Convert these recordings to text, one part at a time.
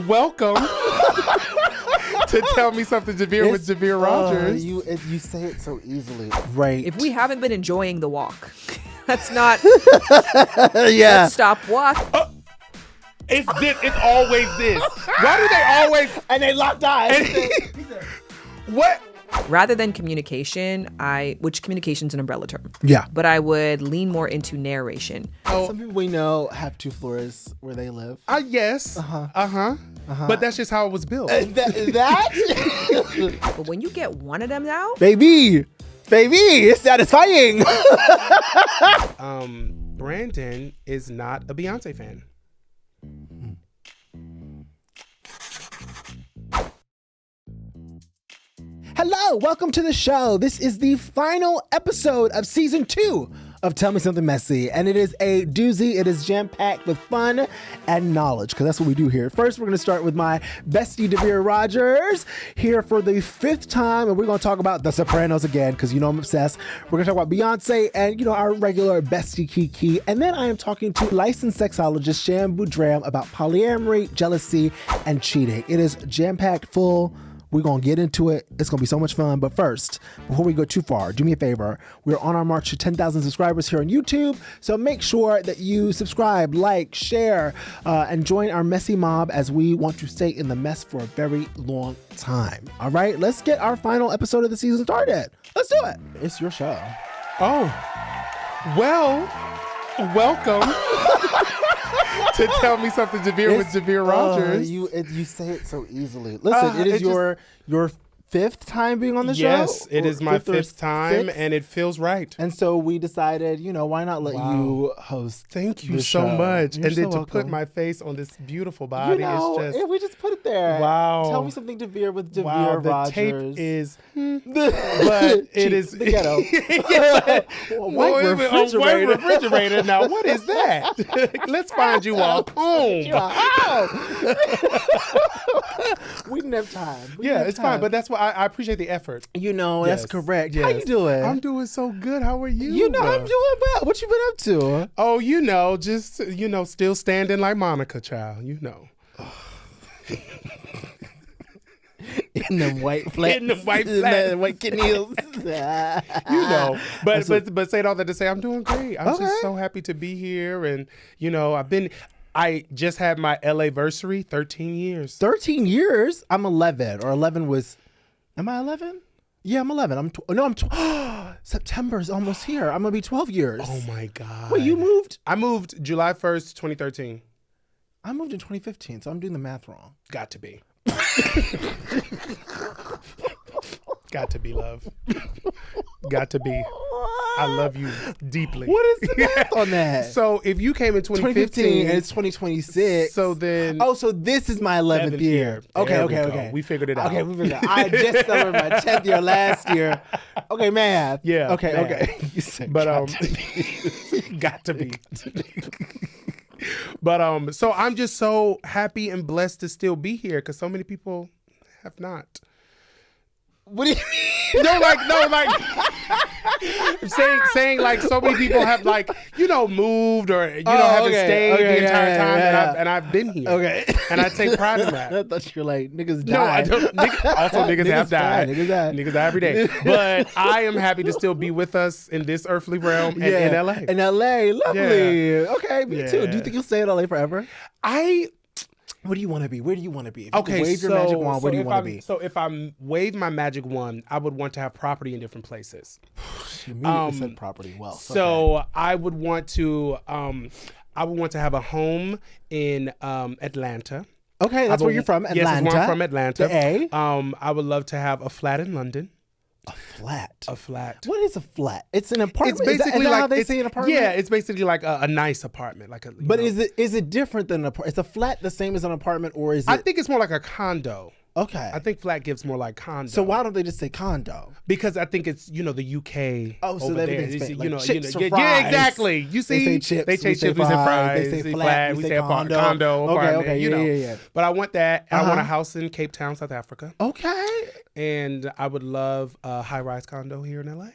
Welcome to Tell Me Something Devere with Devere Rogers. You say it so easily. Right. If we haven't been enjoying the walk, let's not. Yeah. Let's stop walk. It's always this. Why do they always? And they locked eyes. What? Rather than communication, which communication's an umbrella term. Yeah. But I would lean more into narration. Some people we know have two floors where they live. Yes. But that's just how it was built. That? But when you get one of them out, Baby, it's satisfying. Brandon is not a Beyonce fan. Hello, welcome to the show. This is the final episode of season 2 of Tell Me Something Messy, and it is a doozy. It is jam-packed with fun and knowledge, because that's what we do here. First, we're going to start with my bestie, Devere Rogers, here for the 5th time, and we're going to talk about The Sopranos again, because you know I'm obsessed. We're going to talk about Beyonce and, our regular bestie, Kiki, and then I am talking to licensed sexologist Shan Boodram about polyamory, jealousy, and cheating. It is jam-packed full. We're going to get into it. It's going to be so much fun. But first, before we go too far, do me a favor. We're on our march to 10,000 subscribers here on YouTube. So make sure that you subscribe, like, share, and join our messy mob as we want to stay in the mess for a very long time. All right, let's get our final episode of the season started. Let's do it. It's your show. Oh, well, welcome to Tell Me Something Devere with Devere Rogers. You say it so easily. Listen, it is your 5th time being on the show? Yes, it is my 5th time, 6th? and it feels right. And so we decided, why not let you host? Thank you the so show. much. You're and so then to welcome. put my face on this beautiful body is just... we just put it there. Wow. Tell me something, Devere with Devere Wow, the Rogers. tape is... but it is... the ghetto. A white refrigerator. Now, what is that? Let's find you a home. We didn't have time. It's fine, but that's why I appreciate the effort. That's correct. Yes. How you doing? I'm doing so good. How are you? I'm doing well. What you been up to? Oh, just, still standing like Monica, child, In them white flats. In them white flats. White kidney heels. But say all that to say I'm doing great. I'm just so happy to be here. And, I just had my LA-versary, 13 years. 13 years? I'm 11. Or 11 was... Am I 11? Yeah, I'm 11. I'm 12. September's almost here. I'm going to be 12 years. Oh, my God. Wait, you moved? I moved July 1st, 2013. I moved in 2015, so I'm doing the math wrong. Got to be. Got to be, love. Got to be. I love you deeply. What is the math on that? So if you came in 2015 and it's 2026. So then... Oh, so this is my 11th year. Okay. We figured it out. Okay, we figured it out. I just celebrated my 10th year last year. Okay, math. Yeah. Okay, math. okay. You said but got to be. But so I'm just so happy and blessed to still be here because so many people have not. What do you mean? No, like saying like so many people have moved or haven't stayed the entire time and I've been here. Okay. And I take pride in that. I thought you were like niggas died. No, I don't. Niggas have died. Niggas die every day. But I am happy to still be with us in this earthly realm and in LA. In LA, lovely. Yeah. Okay, me too. Do you think you'll stay in LA forever? What do you want to be? Where do you want to be? If you could wave your magic wand, where do you want to be? So if I wave my magic wand, I would want to have property in different places. She immediately said property wealth. So I would want to have a home in Atlanta. Okay, that's where you're from, Atlanta. Yes, that's where I'm from, Atlanta. The A. I would love to have a flat in London. A flat. What is a flat? It's an apartment. It's basically is that like how they say an apartment. Yeah, it's basically like a nice apartment, But is it different than an apartment? Is a flat the same as an apartment, or is it? I think it's more like a condo. Okay. I think flat gives more like condo. So why don't they just say condo? Because I think it's, the UK. Oh, so over everything's there. fake, like chips or yeah, fries. exactly. You see, They say chips. They say we say chips. We say fries. They say flat. We say condo. Apartment, okay. Yeah. But I want that. I want a house in Cape Town, South Africa. Okay. And I would love a high-rise condo here in LA.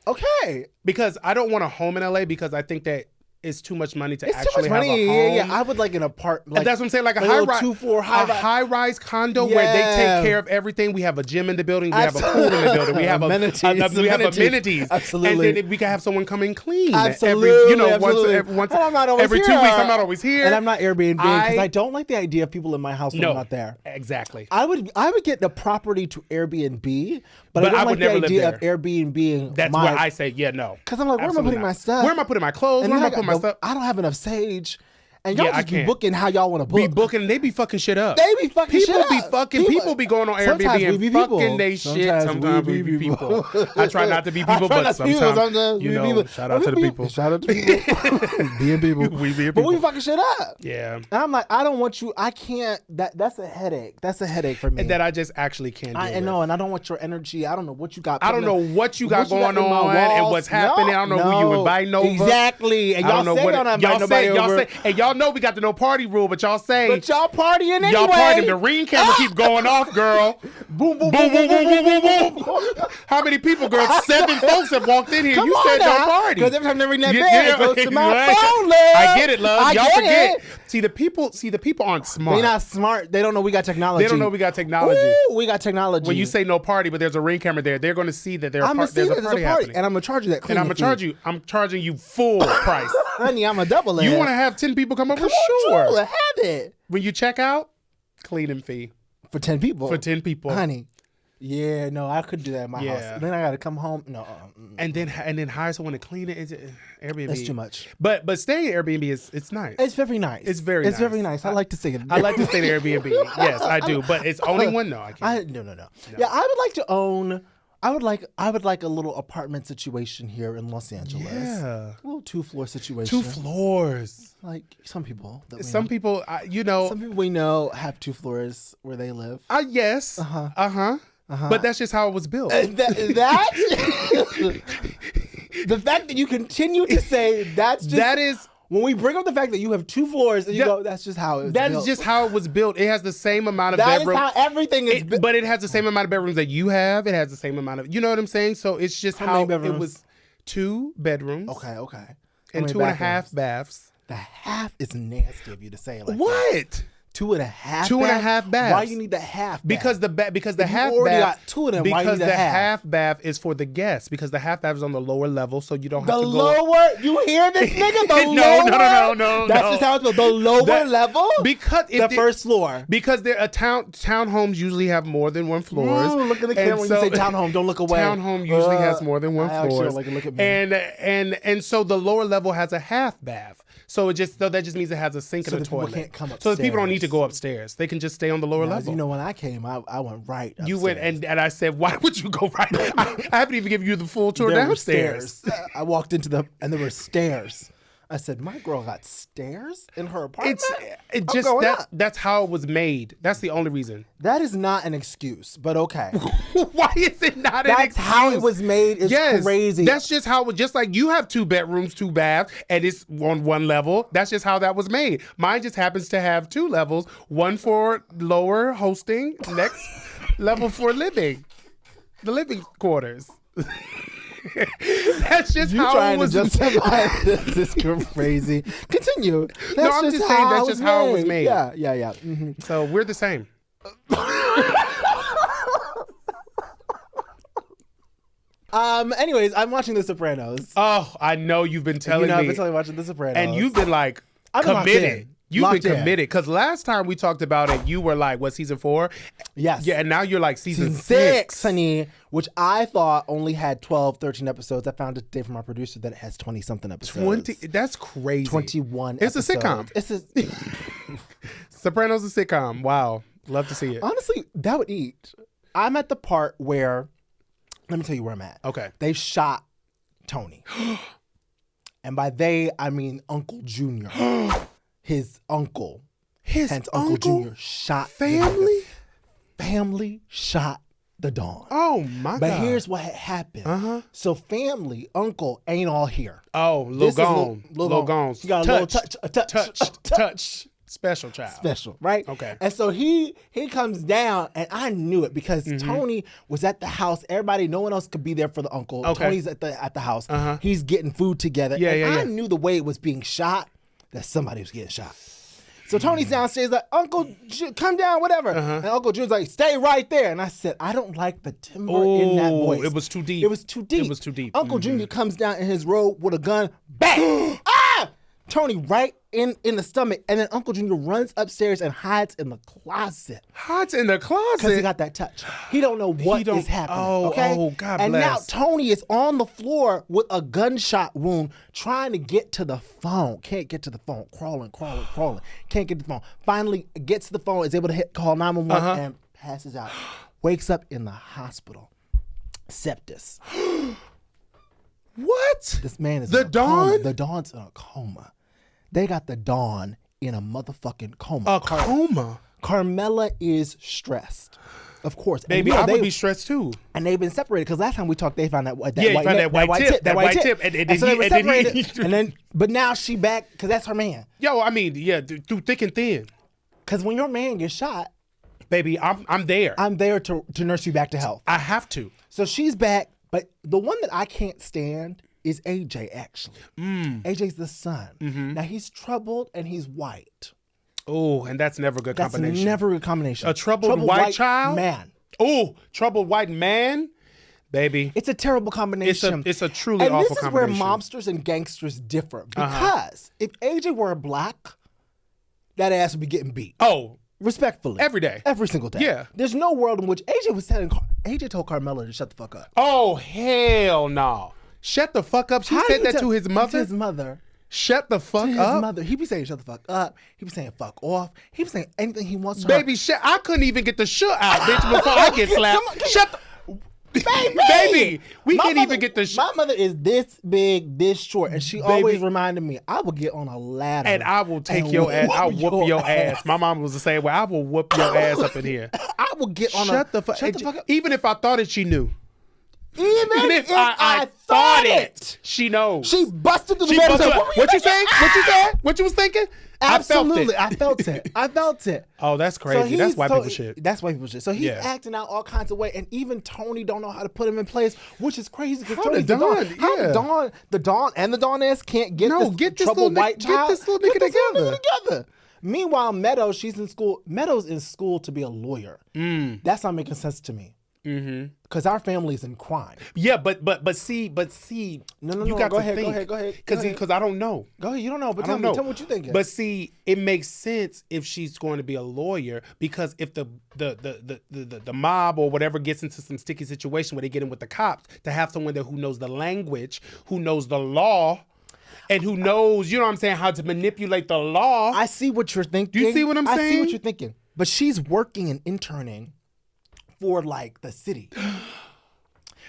Okay. Because I don't want a home in LA because I think that is too much money to It's too actually much have money. a home. Yeah. I would like an apartment. Like, that's what I'm saying, like a little high-rise, 2-floor high-rise condo where they take care of everything. We have a gym in the building. We have a pool in the building. We have Amenities. we have amenities. Absolutely. And then we can have someone come and clean. Absolutely. Once and I'm not always every here. 2 weeks. I'm not always here. And I'm not Airbnb because I don't like the idea of people in my house when I'm not there. Exactly. I would get the property to Airbnb, but I But don't I like would the never live idea there. of Airbnb being That's where I say, no. Because I'm like, where am I Absolutely putting not. my stuff? Where am I putting my clothes? And Where am I then putting my stuff? I don't have enough sage. And y'all Yeah, I just be can't. booking how y'all want to book. Be booking, they be fucking shit up. They be fucking shit up. People be going on Sometimes Airbnb we and be people. fucking they shit. Sometimes we be people. I try not to be I people, try but not to be people. sometimes, we be people. shout out to the people. Shout out to people. Being people. We being But we people. fucking shit up. Yeah. And I'm like, I don't want you. I can't. That's a headache. That's a headache for me. And that I just actually can't do I know, and I don't want your energy. I don't know what you got. I don't know what you got going in my on and walls. what's happening. I don't know who you inviting over. Exactly. And I y'all don't know say what y'all not y'all invite say. nobody Y'all over. say, and y'all know we got the no party rule, but y'all say, But y'all partying anyway. y'all partying. The ring camera keep going off, girl. Boom, boom, Boom, boom, boom, boom, boom, boom. How many people, girl? 7 folks have walked in here. Come You on said now, no party. Because every time they ring that Yeah, bell, yeah, it goes to my right. phone, love. I get it, love. I Y'all get forget. it. See the people aren't smart. They not smart. They don't know we got technology. They don't know we got technology. Ooh, we got technology. When you say no party, but there's a ring camera there, they're going to see that there's I'm gonna see a that party there's a party, happening. and I'm gonna charge you that. And I'm gonna charge you. I'm charging you full price. honey. I'm a double it. You want to have 10 people come over? Come on, Sure. have it When you check out, cleaning fee for 10 people. for 10 people, honey. Yeah, no, I could do that in my Yeah. house. Then I gotta come home. No, and then hire someone to clean it. It's Airbnb. that's too much. But staying at Airbnb it's nice. It's very nice. It's very It's nice. very nice. I like to stay. I like to stay at Airbnb. Yes, I do. But it's only one. No, I can't. No. Yeah, I would like to own. I would like a little apartment situation here in Los Angeles. Yeah. A little 2-floor situation. 2 floors. Like some people. That we Some know. people, you know. Some people we know have 2 floors where they live. Yes. But that's just how it was built. The fact that you continue to say That is. when we bring up the fact that you have 2 floors and you go, that's just how it's That built. is just how it was built. It has the same amount of That is bedrooms. how everything is built. But it has the same amount of bedrooms that you have. It has the same amount of, you know what I'm saying? So it's just How how, many it bedrooms? was 2 bedrooms. Okay. How And many 2.5 bathrooms? baths. The half is nasty of you to say it like that. What? 2.5 2.5 baths. Why you need the half bath? Because the If half you already bath. got 2 of them, why you Because need a the half? half bath is for the guests. Because the half bath is on the lower level, so you don't have The to go. lower, you hear this nigga? The No, lower? no. That's just how it's built. The lower That- level? Because The first floor. Because they're townhomes usually have more than 1 floors. Ooh, look at the And camera when you say townhome. Don't look away. Townhome usually has more than 1 I floor. actually like to look at me. And so the lower level has a half bath. So that just means it has a sink So and a the people toilet. can't come So the people don't need to upstairs. go upstairs. They can just stay on the lower As level. you know, when I came, I went right upstairs. You went and I said, why would you go right? I haven't even given you the full tour There were downstairs. stairs. I walked into and there were stairs. I said, my girl got stairs in her apartment? I'm going up. That's how it was made. That's the only reason. That is not an excuse, but okay. Why is it not an That's excuse? how it was made. It's crazy. That's just how it, just like you have 2 bedrooms, 2 baths, and it's on 1 level. That's just how that was made. Mine just happens to have 2 levels, 1 for lower hosting, next level for living. The living quarters. That's just You how trying it was to justify this is crazy. Continue. That's I'm just saying that's just how it was made. Yeah. Mm-hmm. So we're the same. Anyways, I'm watching The Sopranos. Oh, I know you've been telling I've me. been telling you watching The Sopranos. And you've been like I've been locked committed. in. You've Locked been in. committed. Because last time we talked about it, you were like, what, season 4? Yes. Yeah, and now you're like season 6, honey, which I thought only had 12, 13 episodes. I found it today from our producer that it has 20-something episodes. 20. That's crazy. 21 It's episodes. a sitcom. It's a... Sopranos is a sitcom. Wow. Love to see it. Honestly, that would eat. I'm at the part where, let me tell you where I'm at. Okay. They shot Tony. And by they, I mean Uncle Junior. His uncle. Hence Uncle Junior shot family? Family shot the Dawn. Oh my God. But here's what had happened. So family, uncle ain't all here. Oh, Lil This is Gone. Lil Lil Gone. Gone's. He got a little touch. Touch. Special child. Special, right? Okay. And so he comes down, and I knew it because Tony was at the house. Everybody, no one else could be there for the uncle. Okay. Tony's at the house. He's getting food together. Yeah, and yeah, I yeah. knew the way it was being shot that somebody was getting shot. So Tony's downstairs like, Uncle, come down, whatever. And Uncle June's like, stay right there. And I said, I don't like the timbre in that voice. It was too deep. It was too deep. It was too deep. Uncle Junior comes down in his robe with a gun. Bang! Ah! Tony right in the stomach. And then Uncle Junior runs upstairs and hides in the closet. Hides in the closet? Because he got that touch. He don't know what is happening. Okay? Oh, God and bless. now Tony is on the floor with a gunshot wound trying to get to the phone. Can't get to the phone. Crawling. Can't get to the phone. Finally gets to the phone, is able to call 911 and passes out. Wakes up in the hospital. Sepsis. What? This man is The in a coma. Dawn? The Dawn's in a coma. They got the Dawn in a motherfucking coma. A coma? Carmela is stressed. Of course. Baby, And, I would be stressed too. And they've been separated because last time we talked, they found that white Yeah, he found that white tip. That white tip. And so they were separated. And then, but now she back because that's her man. Yo, I mean, yeah, through thick and thin. Because when your man gets shot, Baby, I'm there. I'm there to nurse you back to health. I have to. So she's back, but the one that I can't stand is AJ, actually. AJ's the son. Now, he's troubled and he's white. Oh, and that's never a good That's combination. never a combination. A troubled white child? Man. Oh, troubled white man? Baby. It's a terrible combination. It's a truly and awful this is where combination. mobsters and gangsters differ. Because if AJ were black, that ass would be getting beat. Oh, Respectfully. every day. Every single day. Yeah. There's no world in which AJ told Carmela to shut the fuck up. Oh, hell no. Shut the fuck up. She How do said you that tell- to his mother? To his mother. Shut the fuck To his up. mother. He be saying shut the fuck up. He be saying fuck off. He be saying anything he wants to Baby, I couldn't even get the shit out, bitch, before I get slapped. Come on, Shut the... Baby, we My can't mother- even get the shit. My mother is this big, this short, and she always reminded me, I will get on a ladder. And I will take your ass. I'll whoop your ass. My mom was the same way. I will whoop your ass up in here. I will get on Shut the fuck up. Even if I thought it, she knew. Even if I thought it, she knows. She busted through the She bed and busted said, up. What you saying? What you saying? What you was thinking? Absolutely. I felt it. I felt it. Oh, that's crazy. That's white people shit. That's white people shit. So he's Yeah. acting out all kinds of way, and even Tony don't know how to put him in place, which is crazy because How Tony's the the Dawn. Dawn? How Yeah. the Dawn and the Dawness can't get No, this get this troubled little white get child. this little nigga together. together. Meanwhile, Meadows, she's in school. Meadows in school to be a lawyer. That's not making sense to me. Because our family's in crime. Yeah, but see, No, you got go to ahead, think. go ahead. Because I don't know. Go ahead. You don't know, but I tell don't me know. what you thinking. But see, it makes sense if she's going to be a lawyer, because if the mob or whatever gets into some sticky situation where they get in with the cops, to have someone there who knows the language, who knows the law, and who knows, you know what I'm saying, how to manipulate the law. I see what you're thinking. You see what I'm I see saying? what you're thinking. But she's working and interning for like the city.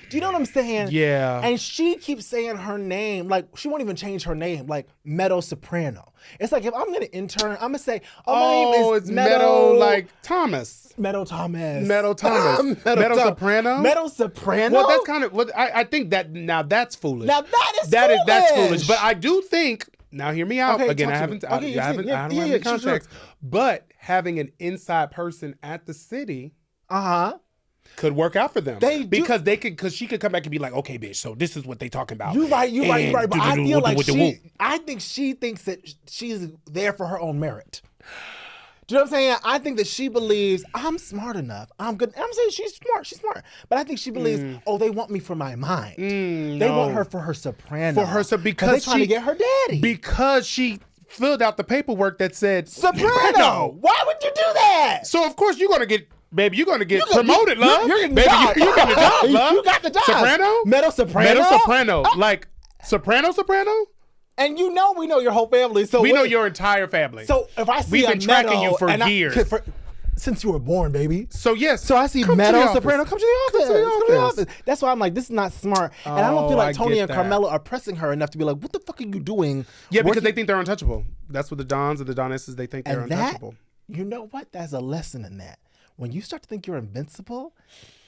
Do you know what I'm saying? Yeah. And she keeps saying her name, like she won't even change her name, like Meadow Soprano. It's like if I'm gonna intern, I'm gonna say, my name is it's Meadow like Thomas. Meadow Thomas. Meadow Thomas. Meadow Soprano? Meadow Soprano. Well, that's kind of what I think that now that's foolish. Now that's foolish. But I do think, now hear me out. Okay, Again, talk I to haven't me. I, Okay, I haven't yeah, I don't have yeah, any sure, contracts. But having an inside person at the city could work out for them. Because she could come back and be like, okay, bitch, so this is what they talking about. You're right. But I feel like I think she thinks that she's there for her own merit. Do you know what I'm saying? I think that she believes I'm smart enough. I'm good. I'm saying she's smart. But I think she believes, they want me for my mind. They want her for her soprano. Because they're trying to get her daddy. Because she filled out the paperwork that said soprano. Why would you do that? So of course you're gonna get promoted, love. You're getting baby, the job. you got the job, love. You got the job. Soprano? Meadow Soprano? Like soprano? And we know your whole family. So we know your entire family. So if I see we've been tracking you for years. Since you were born, baby. So yes. So I see Meadow Soprano. Come to the office. That's why I'm like, this is not smart. And I don't feel like Tony and Carmela are pressing her enough to be like, what the fuck are you doing? Yeah, because they think they're untouchable. That's what the Dons and the Donesses, they think they're untouchable. You know what? There's a lesson in that. When you start to think you're invincible,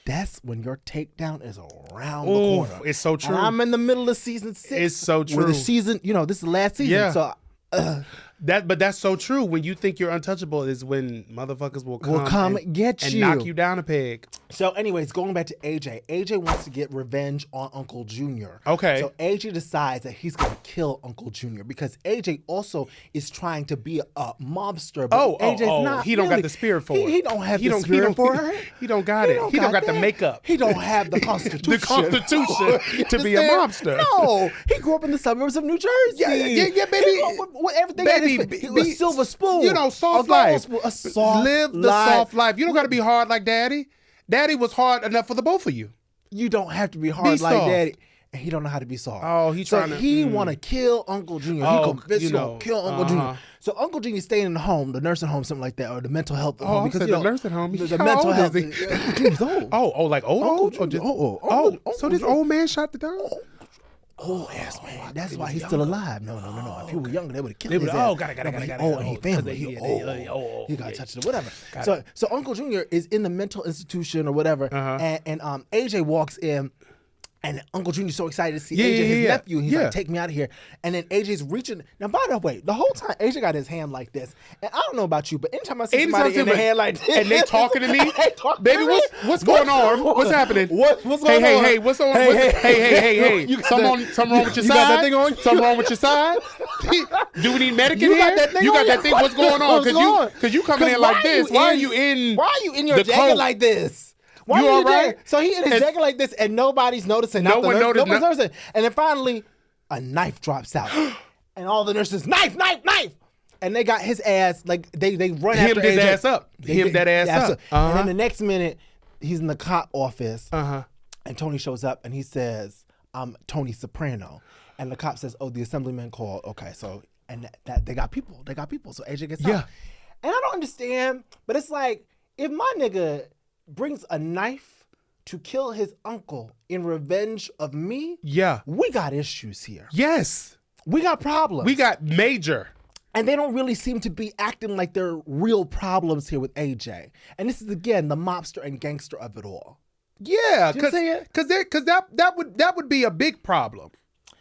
that's when your takedown is around the corner. It's so true. And I'm in the middle of season 6. It's so true. Where the season, this is the last season. Yeah. So But that's so true. When you think you're untouchable is when motherfuckers will come get and you. knock you down a peg. So anyways, going back to AJ. AJ wants to get revenge on Uncle Junior. Okay. So AJ decides that he's going to kill Uncle Junior because AJ also is trying to be a mobster. But AJ's not. He don't got the spirit for it. He don't have the spirit for it. He don't got it. He don't got the makeup. He don't have the constitution. The constitution to be a mobster. No. He grew up in the suburbs of New Jersey. Yeah, baby. Everything Baby, a silver spoon. You know, soft life. A soft Live the soft life. You don't got to be hard like Daddy. Daddy was hard enough for the both of you. You don't have to be hard like Daddy. And he don't know how to be soft. Oh, he's trying to. He want to kill Uncle Junior. He convinced kill Uncle Junior. So Uncle Junior staying in the home, the nursing home, something like that, or the mental health home. Because the nursing home. The mental health. He's old. Like old? So this old man shot the dog? Oh, ass man. That's why he's still alive. No. If he were younger, they would have killed him. Oh, got it. Oh, and he family. He got touched. Whatever. So Uncle Junior is in the mental institution or whatever, and AJ walks in. And Uncle Junior's so excited to see AJ, his nephew. He's like, take me out of here. And then AJ's reaching. Now, by the way, the whole time, AJ got his hand like this. And I don't know about you, but anytime I see somebody in the hand like this. And they talking to me. Baby, what's going on? What's happening? What's going on? Hey, what's on? Hey. Something wrong with your side? You got that thing on? Something wrong with your side? Do we need medic in here? You got that thing? What's going on? Because you coming in like this. Why are you in your jacket like this? Why you all right? So he in his jacket like this, and nobody's noticing. Nobody's noticing. And then finally, a knife drops out, and all the nurses, knife, and they got his ass. Like they run after his AJ. ass up. That ass up. And then the next minute, he's in the cop office, and Tony shows up, and he says, "I'm Tony Soprano," and the cop says, "Oh, the assemblyman called." Okay, so and that they got people. So AJ gets out. And I don't understand, but it's like if my nigga brings a knife to kill his uncle in revenge of me, we got issues here. Yes. We got problems. We got major. And they don't really seem to be acting like they're real problems here with AJ. And this is, again, the mobster and gangster of it all. Yeah, because that would be a big problem.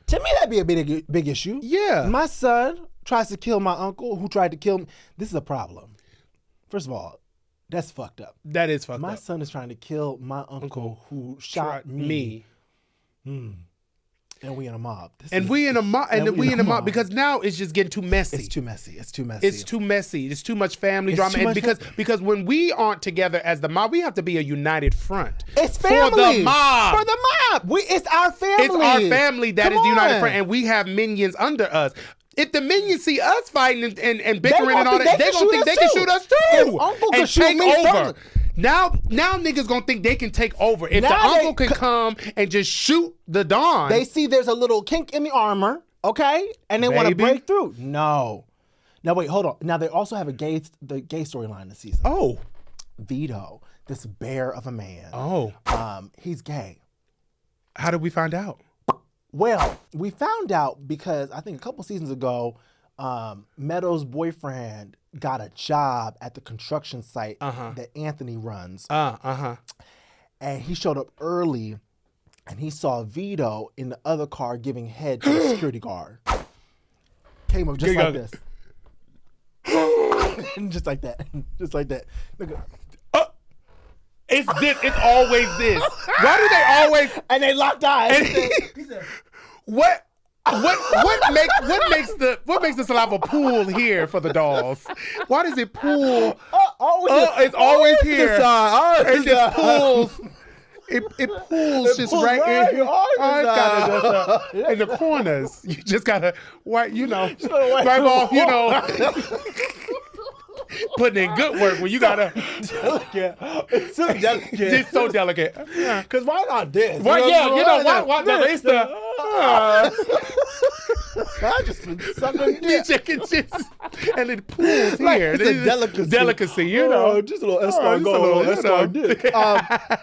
To me, that'd be a big issue. Yeah. My son tries to kill my uncle who tried to kill me. This is a problem. First of all, that's fucked up. That is fucked up. My son is trying to kill my uncle who shot me. And we in a mob. We in a mob because now it's just getting too messy. It's too messy. It's too messy. It's too much family drama. And because when we aren't together as the mob, we have to be a united front. It's family. For the mob. It's our family. It's our family that is the united front, and we have minions under us. If the minions see us fighting and bickering and all that, they're going to think they can shoot us too. If Uncle can shoot me over. Now niggas going to think they can take over. If the uncle can come and just shoot the Don. They see there's a little kink in the armor, okay? And they want to break through. No. Now, wait, hold on. Now, they also have the gay storyline this season. Oh. Vito, this bear of a man. Oh. He's gay. How did we find out? Well, we found out because I think a couple seasons ago, Meadows' boyfriend got a job at the construction site that Anthony runs. And he showed up early, and he saw Vito in the other car giving head to the security guard. Came up just like this. Just like that. Just like that. It's always this. Why do they always? And they locked eyes. He said, what makes the saliva pool here for the dolls? Why does it pool? It's always here. It just pools. It pools just right in here. In the corners. You just gotta wipe, wipe off, putting in good work when you gotta. Delicate. It's so delicate. It's so delicate. Because why not this? Why it's the. I just been sucking dick. Chicken shit. And it pools here. It's a delicacy. Delicacy, just a little escargot.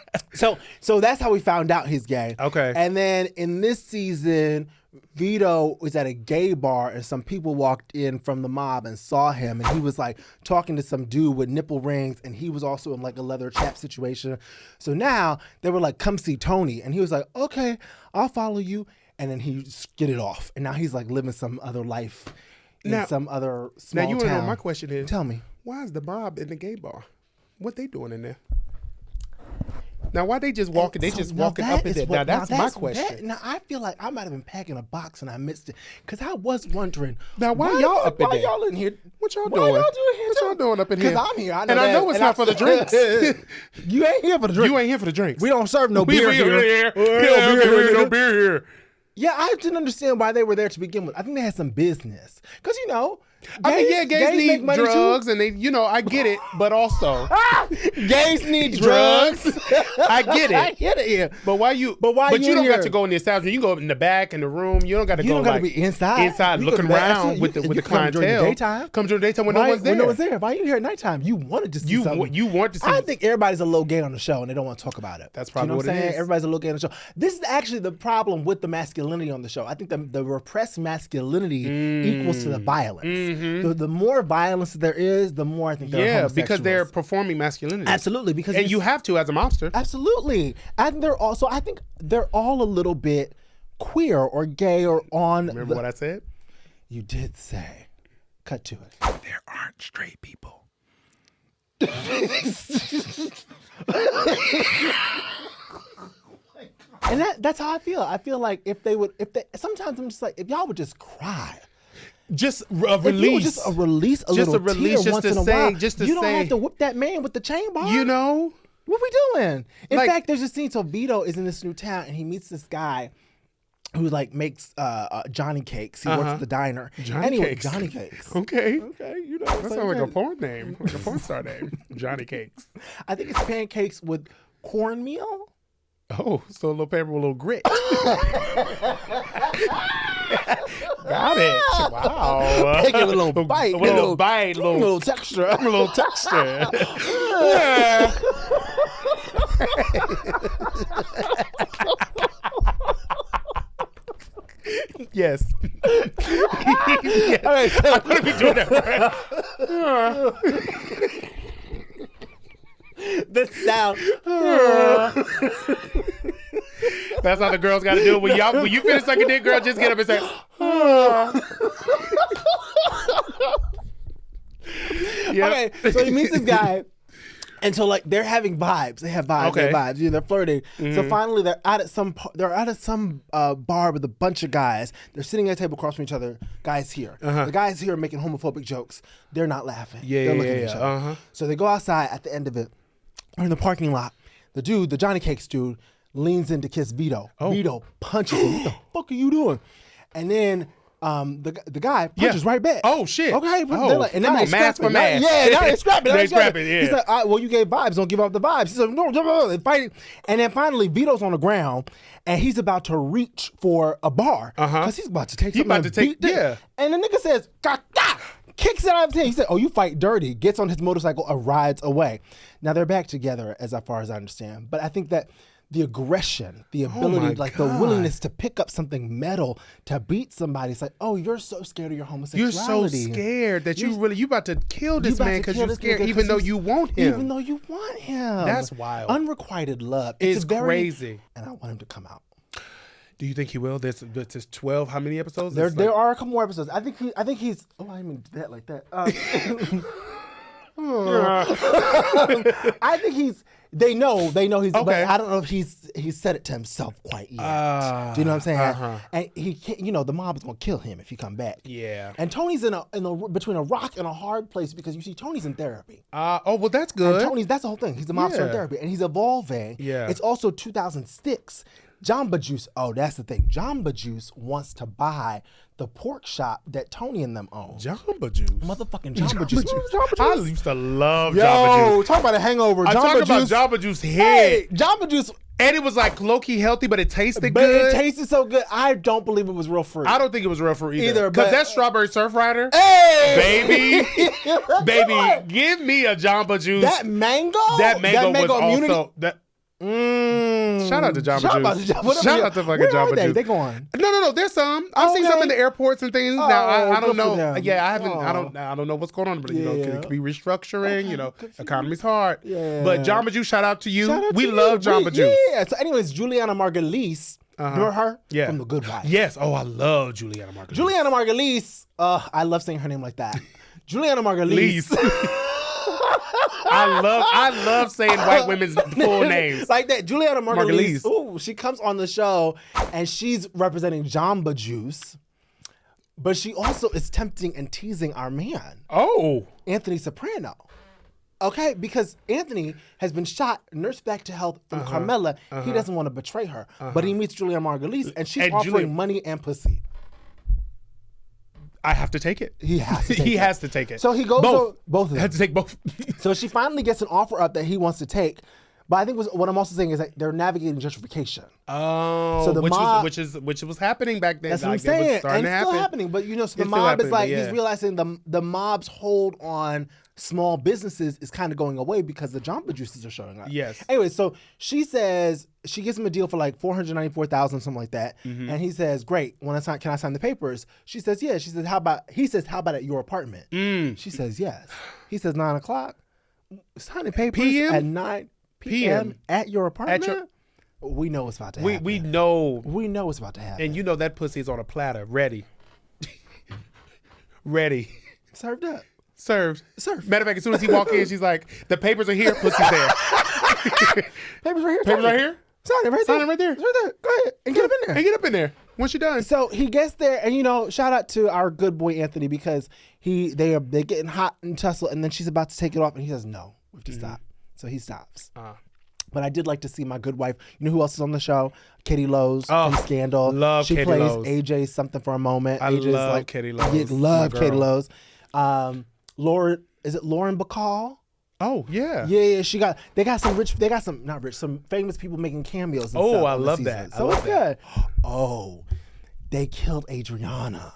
So that's how we found out he's gay. Okay. And then in this season, Vito was at a gay bar and some people walked in from the mob and saw him, and he was like talking to some dude with nipple rings, and he was also in like a leather chap situation. So now they were like, come see Tony. And he was like, okay, I'll follow you. And then he skidded off. And now he's like living some other life in some other small Now you town. want to know my question is? Tell me. Why is the mob in the gay bar? What they doing in there? Now, why they just walking? They just walking up and down. Now, that's my question. Now, I feel like I might have been packing a box and I missed it. Because I was wondering. Now, why y'all up in there? Why y'all in here? What y'all Why doing? y'all doing here? What y'all doing up in here? Because I'm here. I know and that. I know it's not for the drinks. You ain't here for the drinks. You ain't here for the drinks. We don't serve no beer here. No beer here. Yeah, I didn't understand why they were there to begin with. I think they had some business. Because, you know, gays make need money drugs, too. and they, I get it, but also gays need drugs. I get it. I get it. Yeah. But why you? But why But you you don't here? got to go in the establishment. You can go in the back in the room. You don't got to You go. don't got to like, be inside. Inside You looking can- around with absolutely. the You can come during the clientele. daytime. Come during the daytime when no one's there. When no one's there. Why are you here at nighttime? You wanted to see something. You want to see. I think everybody's a little gay on the show and they don't want to talk about it. That's probably what I'm saying? is. Everybody's a little gay on the show. This is actually the problem with the masculinity on the show. I think the repressed masculinity equals to the violence. Mm-hmm. The more violence there is, the more I think they're homosexuals. because they're performing masculinity. Absolutely, because and you have to as a mobster. Absolutely. And they're also, I think they're all a little bit queer or gay or on. Remember what I said? You did say. Cut to it. There aren't straight people. And that's how I feel. I feel like sometimes I'm just like, if y'all would just cry. Just a If you would release. just release a Just little a release, tear just once to in a say- while. just to you don't say- have to whip that man with the chain bar. You know? What we doing? In Like- fact, there's a scene. So Vito is in this new town and he meets this guy who like makes Johnny Cakes. He works at the diner. Johnny Cakes. Johnny Cakes. Okay. Okay, you know. That sounds like a porn name. Like a porn star name. Johnny Cakes. I think it's pancakes with cornmeal. Oh, so a little paper with a little grit. Got it. Wow. Take it with a little bite. A little bite. A little texture. A little texture. Yeah. Yes. All right, so, I'm going to be doing that. the sound. That's how the girls got to do it. When you finish sucking dick, girl, just get up and say, yeah. Okay, so he meets this guy. And so, like, they're having vibes. They have vibes. Okay. They have vibes. They're flirting. So finally, they're out at some bar with a bunch of guys. They're sitting at a table across from each other. Guys here. The guys here are making homophobic jokes. They're not laughing. They're looking at each other. So they go outside at the end of it. Or in the parking lot. The Johnny Cakes dude, leans in to kiss Vito. Vito punches him. What the fuck are you doing? And then the guy punches right back. Oh, shit. Okay. Oh, they're like, and come then on, mask for mask. Yeah, now they scrap it. They scrap it, yeah. He's like, all right, well, you gave vibes. Don't give up the vibes. He's like, no, they fighting. And then finally, Vito's on the ground, and he's about to reach for a bar. Because he's about to take something. about to take, yeah. And the nigga says, "Ka-ka!" Kicks it out of him. He said, oh, you fight dirty. Gets on his motorcycle and rides away. Now, they're back together, as far as I understand. But I think that the aggression, the ability, my the God. willingness to pick up something metal to beat somebody. It's like, oh, you're so scared of your You're homosexuality. so scared that you about to kill this about man to because kill you're this scared, nigga even 'cause though he's- you want him. Even though you want him. That's wild. Unrequited love. It's very, crazy. And I want him to come out. Do you think he will? There's 12. How many episodes? There It's there like- are a couple more episodes. I think he's. Oh, I didn't mean that like that. I think he's. They know he's. Okay. But I don't know if he's said it to himself quite yet. Do you know what I'm saying? And he can't. The mob is gonna kill him if he come back. Yeah. And Tony's in between a rock and a hard place because you see Tony's in therapy. Oh, well, that's good. And that's the whole thing. He's a mobster in Yeah. therapy, and he's evolving. Yeah. It's also 2006. Jamba Juice. Oh, that's the thing. Jamba Juice wants to buy the pork shop that Tony and them own. Jamba Juice. Motherfucking Jamba Juice. Jamba I Juice. used to love Jamba Yo, Juice. talk about a hangover. I'm Jamba talking about Juice. Jamba Juice head. Hey, Jamba Juice. And it was like low-key healthy, but it tasted But good. it tasted so good. I don't believe it was real fruit. I don't think it was real fruit Either, Because but- that strawberry surf rider, Hey, baby, Come baby, on. give me a Jamba Juice. That mango. That mango was immunity. also that. Shout out to Jamba Shout out Juice. to Jamba. Shout out to fucking Where are Jamba they? Juice. They going. No. There's some. I've seen some in the airports and things. Now I good don't for know. them. Yeah, I haven't. I Oh. don't know what's going on, but Yeah. it could be restructuring. good for Economy's hard. Yeah. But Jamba Juice, shout out to you. Shout out we to love you. Jamba Juice. Yeah. So, anyways, Juliana Margulies Remember her? Yeah. From The Good Wife. Yes. Oh, I love Juliana Margulies. Juliana Margulies. I love saying her name like that. Juliana Margulies. Lease. I love saying white women's full names. Like that. Juliana Margulies. Margulies. Ooh, she comes on the show and she's representing Jamba Juice. But she also is tempting and teasing our man. Oh. Anthony Soprano. Okay, because Anthony has been shot, nursed back to health from Carmela. He doesn't want to betray her. But he meets Juliana Margulies and she's offering money and pussy. I have to take it. He has to take he it. has to take it. So he goes both. both of them. I have to take both. So she finally gets an offer up that he wants to take. But I think what I'm also saying is that they're navigating gentrification. Oh, so the mob, which was happening back then. That's what I'm It was saying, starting and to it's still happen. happening. But you know, so the It's still mob is happening, like but he's realizing the mob's hold on small businesses is kind of going away because the Jamba Juices are showing up. Yes. Anyway, so she says she gives him a deal for like $494,000, something like that, and he says, "Great. Can I sign the papers?" She says, "Yeah." She says, "How about?" He says, "How about at your apartment?" She says, "Yes." He says, 9 o'clock. Signing papers PM? at 9 p.m. at your apartment. We know what's about to happen. We know. We know what's about to happen. And you know that pussy is on a platter, ready. Ready. Served up. Served. Served. Matter of fact, as soon as he walked in, she's like, "The papers are here, pussy's there." Papers right here. Papers right here? Sign it right there. Sign it right there. It's right there. Go ahead and get up in there. And get up in there once you're done. So he gets there, and you know, shout out to our good boy Anthony because they're getting hot and tussle, and then she's about to take it off, and he says, "No, we have to stop." So he stops. But I did like to see my good wife. You know who else is on the show? Katie Lowe's from Scandal. Love she Katie plays Lowe's. AJ something for a moment. I AJ's love like, Katie Lowe's. Yeah, love My Katie girl. Lowe's. Lauren, is it Lauren Bacall? Oh yeah. Yeah, some famous people making cameos. And Oh, stuff I on the love season. that. I So love it's that. good. Oh, they killed Adriana.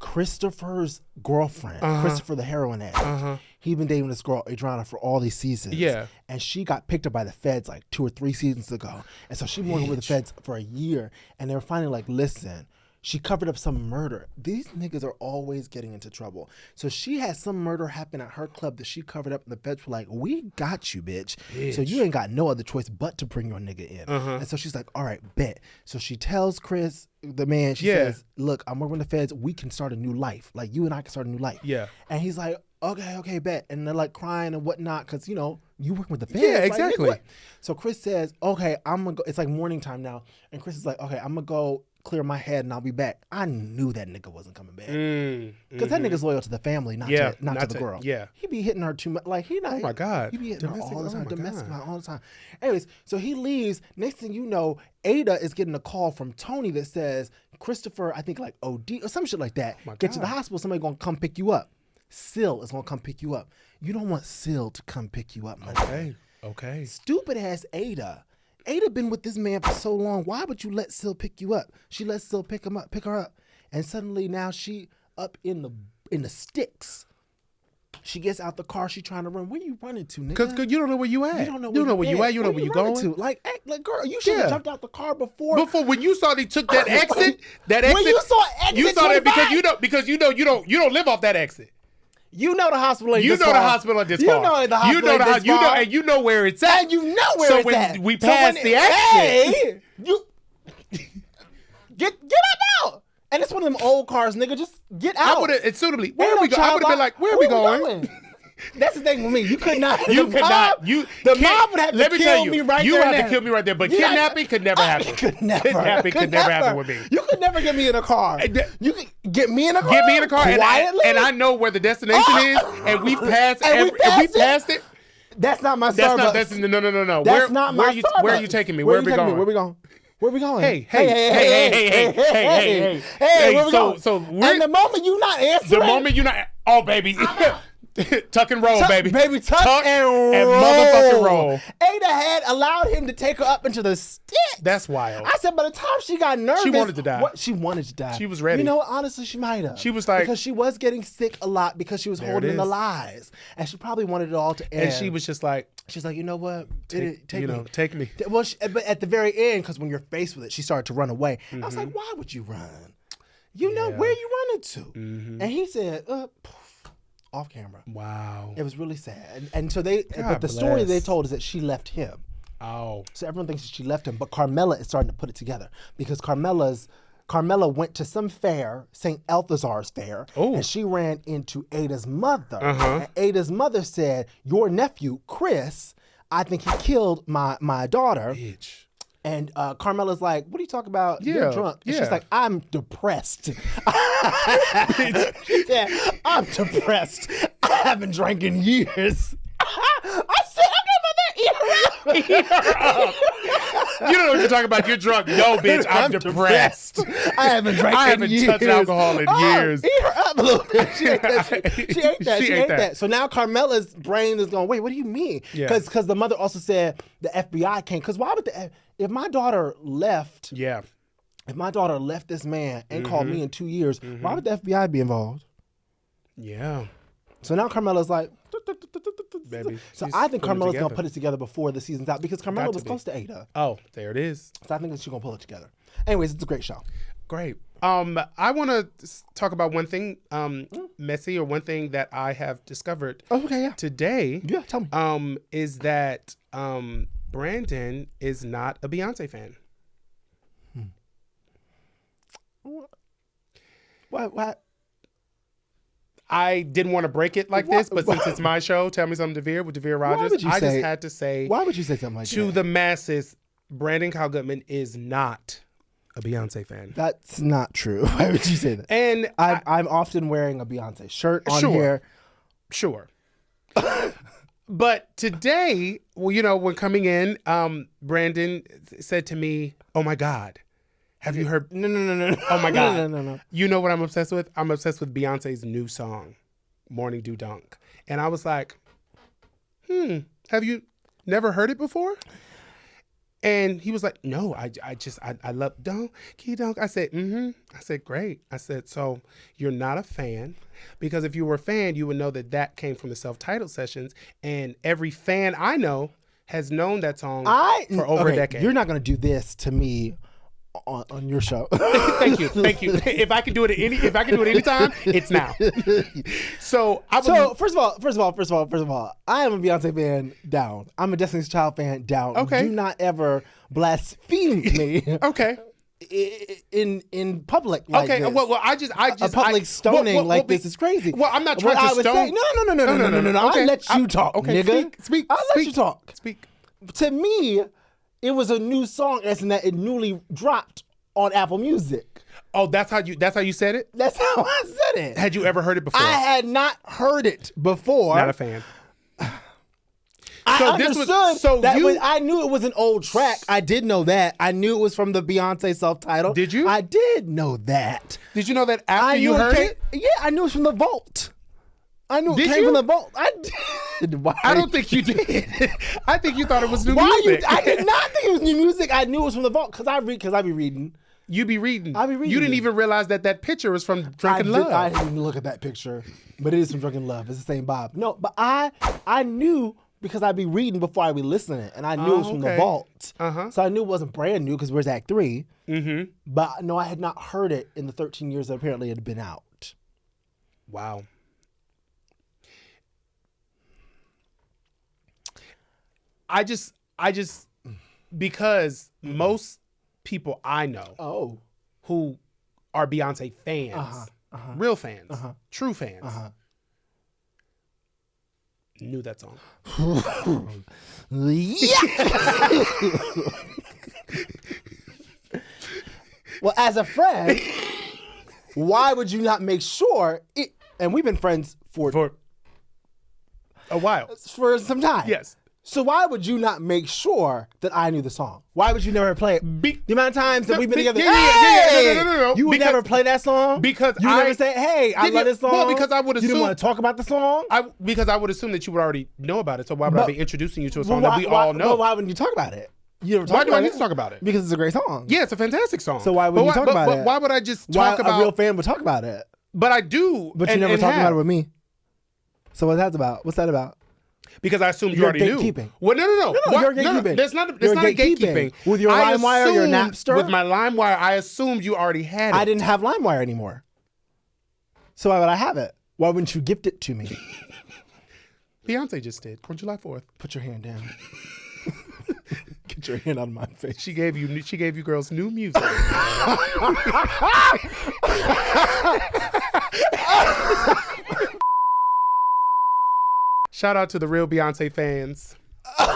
Christopher's girlfriend, Christopher the heroin addict. He'd been dating this girl, Adriana, for all these seasons. Yeah. And she got picked up by the feds like 2 or 3 seasons ago. And so she been working with the feds for a year. And they were finally like, listen, she covered up some murder. These niggas are always getting into trouble. So she had some murder happen at her club that she covered up, and the feds were like, we got you, bitch. So you ain't got no other choice but to bring your nigga in. And so she's like, all right, bet. So she tells Chris, the man, she says, look, I'm working with the feds. We can start a new life. Like, you and I can start a new life. Yeah. And he's like, okay, bet. And they're like crying and whatnot because, you know, you working with the feds. Yeah, Like, exactly. nigga, what? So Chris says, okay, I'm going to go. It's like morning time now. And Chris is like, okay, I'm going to go clear my head and I'll be back. I knew that nigga wasn't coming back. Because that nigga's loyal to the family, not to the girl. Yeah. He be hitting her too much. Like, he not. Oh my God. He be hitting her all the time. Oh my Domestic God. all the time. Anyways, so he leaves. Next thing you know, Ada is getting a call from Tony that says, Christopher, I think like OD or some shit like that. Get to the hospital. Somebody going to come pick you up. Syl is going to come pick you up. You don't want Syl to come pick you up, my nigga. Okay. Stupid ass Ada. Ada been with this man for so long. Why would you let Syl pick you up? She lets Syl pick her up. And suddenly now she up in the sticks. She gets out the car. She trying to run. Where you running to, nigga? Because you don't know where you at. You don't know where you at. You don't know where you running going. to. Like girl, you should have jumped out the car before. Before when you saw they took that exit, When you saw exit you saw that 25. because you don't live off that exit. You know the hospital ain't You this know far. the hospital ain't this far. You know the hospital ain't this far. and you know where it's at. And you know where so it's when at. we passed the exit, Hey, you get out. And it's one of them old cars, nigga. Just get out. I would have suitably. Ain't Where are no we going? I child would have been lock. like, where are we going? That's the thing with me. You could not. You could not. The mob would have to kill me right there. You would have and to kill me right there. But You kidnapping could never happen. Kidnapping could never happen with me. You could never get me in a car. You could get me in a car. Get me in a car, quietly. and I know where the destination is, and we passed. And we passed it. That's not my That's Starbucks. not. That's no. That's not my Starbucks. Where are you taking me? Where are we going? Where we going? Where we going? Hey, so and the moment you not answering, the moment you not, oh baby, tuck and roll, baby, tuck and motherfucking roll. Ada had allowed him to take her up into the sticks. That's wild. I said by the time she got nervous, She wanted to die. She wanted to die. She was ready. You know, honestly, she might have. She was like, because she was getting sick a lot because she was There holding it in the is. lies, and she probably wanted it all to end. and she was just like, She's like, you know what? Take you me. know, take me. Well, but at the very end, because when you're faced with it, she started to run away. I was like, why would you run? You know, where you running to? And he said, off camera. Wow. It was really sad. And so but the story bless. they told is that she left him. Oh. So everyone thinks she left him, but Carmela is starting to put it together because Carmela went to some fair, St. Balthazar's fair, and she ran into Ada's mother. And Ada's mother said, "Your nephew, Chris, I think he killed my daughter." Bitch. And Carmela's like, "What are you talking about? You're drunk." And she's yeah. like, "I'm depressed." She said, "I'm depressed. I haven't drank in years." I said, "I'm not eat her up." You don't know what you're talking about. You're drunk. No, bitch, I'm depressed. I haven't drank I in haven't years. touched alcohol in years. Eat her up a little bit. She ate that. She ate that. So now Carmela's brain is going, wait, what do you mean? Yeah. Because the mother also said the FBI came. Because why would if my daughter left, if my daughter left this man and called me in 2 years, why would the FBI be involved? Yeah. So now Carmela's like, Baby, so I think Carmela's going to put it together before the season's out because Carmela was close to Ada. Oh, there it is. So I think she's going to pull it together. Anyways, it's a great show. Great. I want to talk about one thing, messy, or one thing that I have discovered today. Yeah, tell me. Is that Brandon is not a Beyonce fan. What? I didn't want to break it like this, but since it's my show, Tell Me Something Devere with Devere Rogers, I just had to say. Why would you say something like that? To the masses, Brandon Kyle Goodman is not a Beyonce fan. That's not true. Why would you say that? And I'm often wearing a Beyonce shirt on here. Sure. But today, well, when coming in, Brandon said to me, "Oh my God. Have you heard?" No. Oh my God. No. You know what I'm obsessed with? I'm obsessed with Beyonce's new song, Morning Dew Dunk. And I was like, have you never heard it before? And he was like, "No, I love Donkey Dunk." I said, I said, "Great." I said, "So you're not a fan, because if you were a fan, you would know that came from the self-titled sessions, and every fan I know has known that song for over a decade." You're not going to do this to me on your show. Thank you. If I can do it anytime, it's now. So first of all, I am a Beyonce fan down. I'm a Destiny's Child fan down. Okay. Do not ever blaspheme me. Okay. In public like okay. this. Well, I just a public stoning this is crazy. Well, I'm not trying to stone. No. Okay. I'll let you talk, okay, nigga. Speak. I'll let you talk. Speak. To me, it was a new song, as in that it newly dropped on Apple Music. Oh, that's how you said it? That's how I said it. Had you ever heard it before? I had not heard it before. Not a fan. I understood that when I knew it was an old track. I did know that. I knew it was from the Beyonce self-title. Did you? I did know that. Did you know that after you heard it? Yeah, I knew it was from the vault. I knew it came from the vault. I did. Why? I don't think you did. I think you thought it was new music. I did not think it was new music. I knew it was from the vault because I be reading. You be reading. I be reading. You didn't even realize that picture was from Drunken Love. I didn't even look at that picture, but it is from Drunken Love. It's the same Bob. No, but I knew because I'd be reading before I'd be listening, and I knew it was from the vault. So I knew it wasn't brand new because where's Act 3? But no, I had not heard it in the 13 years that apparently it had been out. Wow. I just because most people I know who are Beyonce fans, real fans, true fans, knew that song. Well, as a friend, why would you not make sure it? And we've been friends for a while, for some time. Yes. So why would you not make sure that I knew the song? Why would you never play it? The amount of times that we've been together, No. You would never play that song? Because you never say, "Hey, I love this song." Well, because I would assume you didn't want to talk about the song. Because I would assume that you would already know about it. So why would I be introducing you to a song that we all know? Well, why wouldn't you talk about it? Why do I need to talk about it? Because it's a great song. Yeah, it's a fantastic song. So why would you talk about it? Why would I just talk about? A real fan would talk about it. But I do. But you never talk about it with me. So what's that about? What's that about? Because I assumed you already gatekeeping. knew. Well, no. You're gatekeeping. That's not a gatekeeping. With your LimeWire or your Napster? With my LimeWire, I assumed you already had it. I didn't have LimeWire anymore. So why would I have it? Why wouldn't you gift it to me? Beyonce just did on July 4th. Put your hand down. Put your hand on my face. She gave you girls new music. Shout out to the real Beyonce fans. My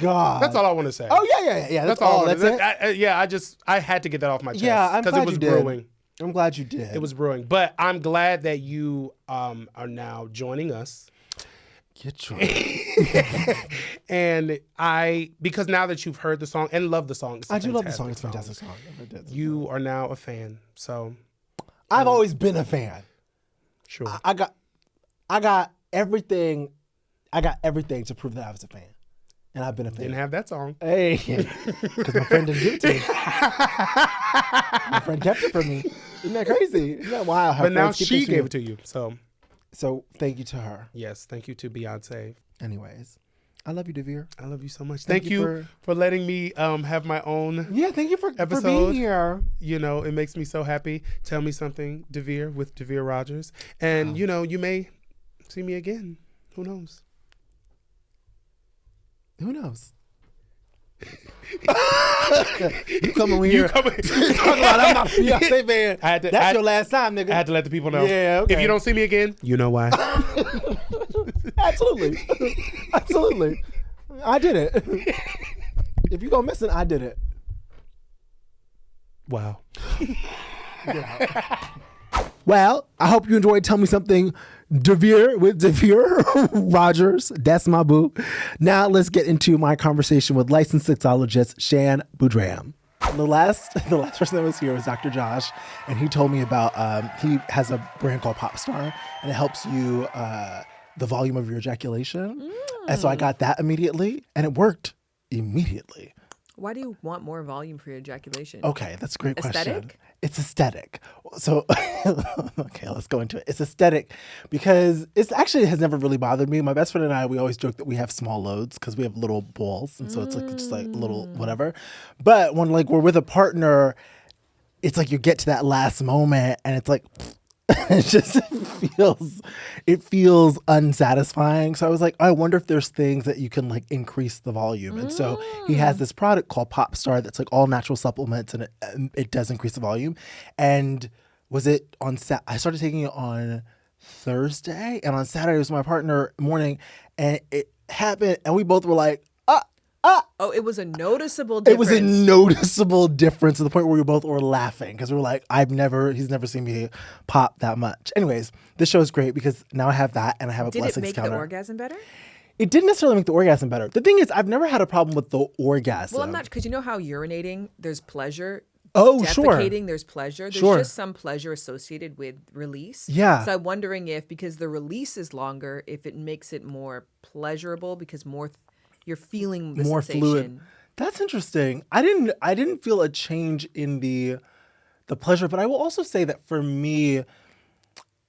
God. That's all I want to say. Oh yeah. That's all. That's it. I had to get that off my chest. Yeah, I'm glad it was you did. brewing. I'm glad you did. It was brewing, but I'm glad that you are now joining us. Get your And because now that you've heard the song and love the song, I do love the song. It's a fantastic song. You are now a fan, so I've always been a fan. sure. I got everything. I got everything to prove that I was a fan, and I've been a fan. Didn't have that song. Hey, because my friend didn't give it to me. My friend kept it from me. Isn't that crazy? Isn't that wild? But now she gave it to you. So thank you to her. Yes, thank you to Beyonce. Anyways, I love you, Devere. I love you so much. Thank you for letting me have my own thank you for episode. being here. You know, it makes me so happy. Tell Me Something, Devere with Devere Rogers. And, you know, you may see me again. Who knows? Who knows? You coming here? Talk about I'm not a Beyonce fan. That's your last time, nigga. I had to let the people know. Yeah, okay. If you don't see me again, you know why. Absolutely. I did it. If you go missing, I did it. Wow. Well, I hope you enjoyed Tell Me Something Devere with Devere Rogers. That's my boo. Now let's get into my conversation with licensed sexologist Shan Boodram. The last person that was here was Dr. Josh, and he told me about he has a brand called Popstar, and it helps you the volume of your ejaculation. And so I got that immediately, and it worked immediately. Why do you want more volume for your ejaculation? Okay, that's a great question. Aesthetic? It's aesthetic. So, okay, let's go into it. It's aesthetic because it has never really bothered me. My best friend and I, we always joke that we have small loads because we have little balls. And so it's like just like a little whatever. But when like we're with a partner, it's like you get to that last moment and it's like, it feels unsatisfying. So I was like, I wonder if there's things that you can like increase the volume. And so he has this product called Popstar that's like all natural supplements, and it does increase the volume. And was it on I started taking it on Thursday, and on Saturday was my partner morning, and it happened, and we both were like, Oh, it was a noticeable difference. It was a noticeable difference to the point where we both were laughing because we were like, he's never seen me pop that much. Anyways, this show is great because now I have that and I have a blessings counter. Did it make the orgasm better? It didn't necessarily make the orgasm better. The thing is, I've never had a problem with the orgasm. Well, I'm not, because you know how urinating, there's pleasure. Oh, sure. Defecating, there's pleasure. There's just some pleasure associated with release. Yeah. So I'm wondering if, because the release is longer, if it makes it more pleasurable because you're feeling the more sensation. Fluid. That's interesting. I didn't feel a change in the pleasure, but I will also say that for me,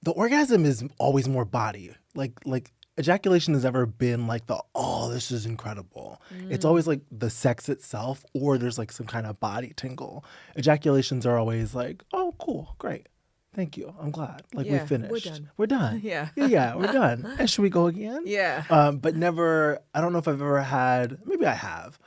the orgasm is always more body. Like ejaculation has never been like this is incredible. It's always like the sex itself, or there's like some kind of body tingle. Ejaculations are always like, oh, cool, great. Thank you. I'm glad. Like we finished. We're We're done. Yeah. Yeah, we're done. And should we go again? Yeah. But never, I don't know if I've ever had, maybe I have,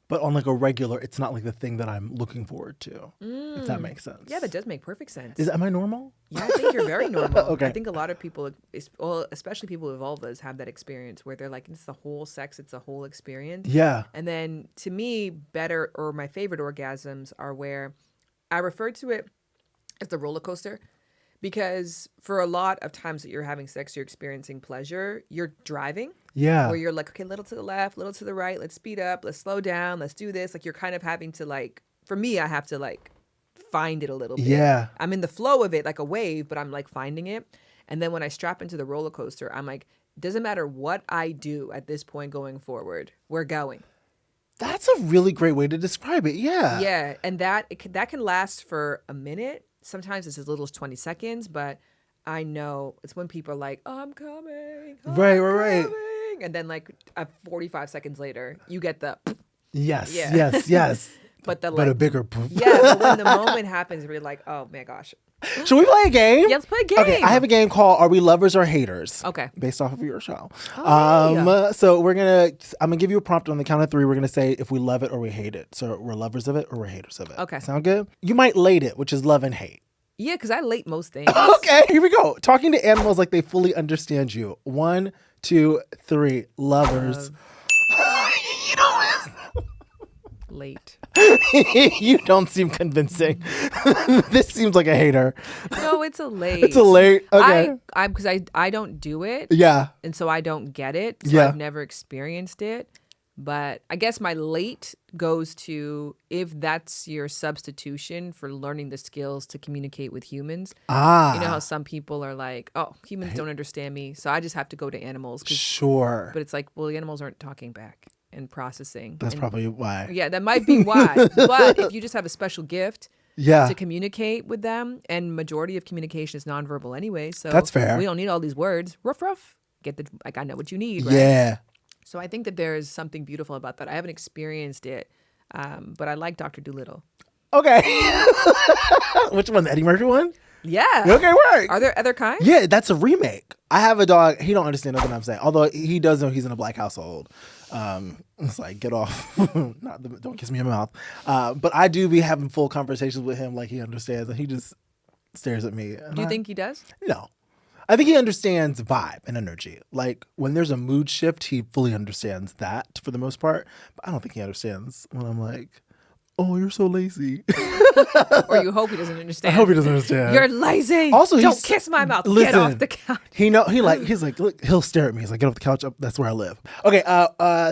but on like a regular, it's not like the thing that I'm looking forward to, if that makes sense. Yeah, that does make perfect sense. Am I normal? Yeah, I think you're very normal. Okay. I think a lot of people, especially people with vulvas, have that experience where they're like, it's the whole sex, it's a whole experience. Yeah. And then to me, my favorite orgasms are where I refer to it as the roller coaster, because for a lot of times that you're having sex, you're experiencing pleasure, you're driving. Yeah. Where you're like, okay, little to the left, little to the right, let's speed up, let's slow down, let's do this. Like you're kind of having to like, for me, I have to like find it a little bit. Yeah. I'm in the flow of it like a wave, but I'm like finding it. And then when I strap into the roller coaster, I'm like, doesn't matter what I do at this point going forward, we're going. That's a really great way to describe it. Yeah. Yeah. And that can last for a minute. Sometimes it's as little as 20 seconds, but I know it's when people are like, oh, I'm coming. Right. And then like 45 seconds later, you get the. Yes. Yeah. Yes. But a bigger. Yeah. But when the moment happens, we're like, oh my gosh, Should we play a game? Yeah, let's play a game. Okay, I have a game called Are We Lovers or Haters? Okay. Based off of your show. Oh, So I'm gonna give you a prompt on the count of 3. We're gonna say if we love it or we hate it. So we're lovers of it or we're haters of it. Okay. Sound good? You might late it, which is love and hate. Yeah, because I late most things. Okay, here we go. Talking to animals like they fully understand you. 1, 2, 3. Lovers. You don't Late. you don't seem convincing. This seems like a hater. No, it's a late. It's a late. Okay. Because I don't do it. Yeah. And so I don't get it. So Yeah. I've never experienced it. But I guess my late goes to if that's your substitution for learning the skills to communicate with humans. Ah. You know how some people are like, oh, humans don't understand me, so I just have to go to animals. Sure. But it's like, well, the animals aren't talking back and processing. That's And probably why. yeah, that might be why. But if you just have a special gift Yeah. to communicate with them, and majority of communication is nonverbal anyway, so That's fair. we don't need all these words. Ruff, ruff. Get the like. I know what you need. Right? Yeah. So I think that there is something beautiful about that. I haven't experienced it, but I like Dr. Dolittle. Okay. Which one? The Eddie Murphy one? Yeah. Okay, work. Are there other kinds? Yeah, that's a remake. I have a dog. He don't understand nothing I'm saying. Although he does know he's in a black household. It's like, get off. Don't kiss me in the mouth. But I do be having full conversations with him like he understands. And he just stares at me. Do you think he does? No. I think he understands vibe and energy. Like when there's a mood shift, he fully understands that for the most part. But I don't think he understands when I'm like, oh, you're so lazy. Or you hope he doesn't understand. I hope he doesn't understand. You're lazy. Also, don't kiss my mouth. Listen, Get off the couch. He's like, look, he'll stare at me. He's like, get off the couch. That's where I live. Okay.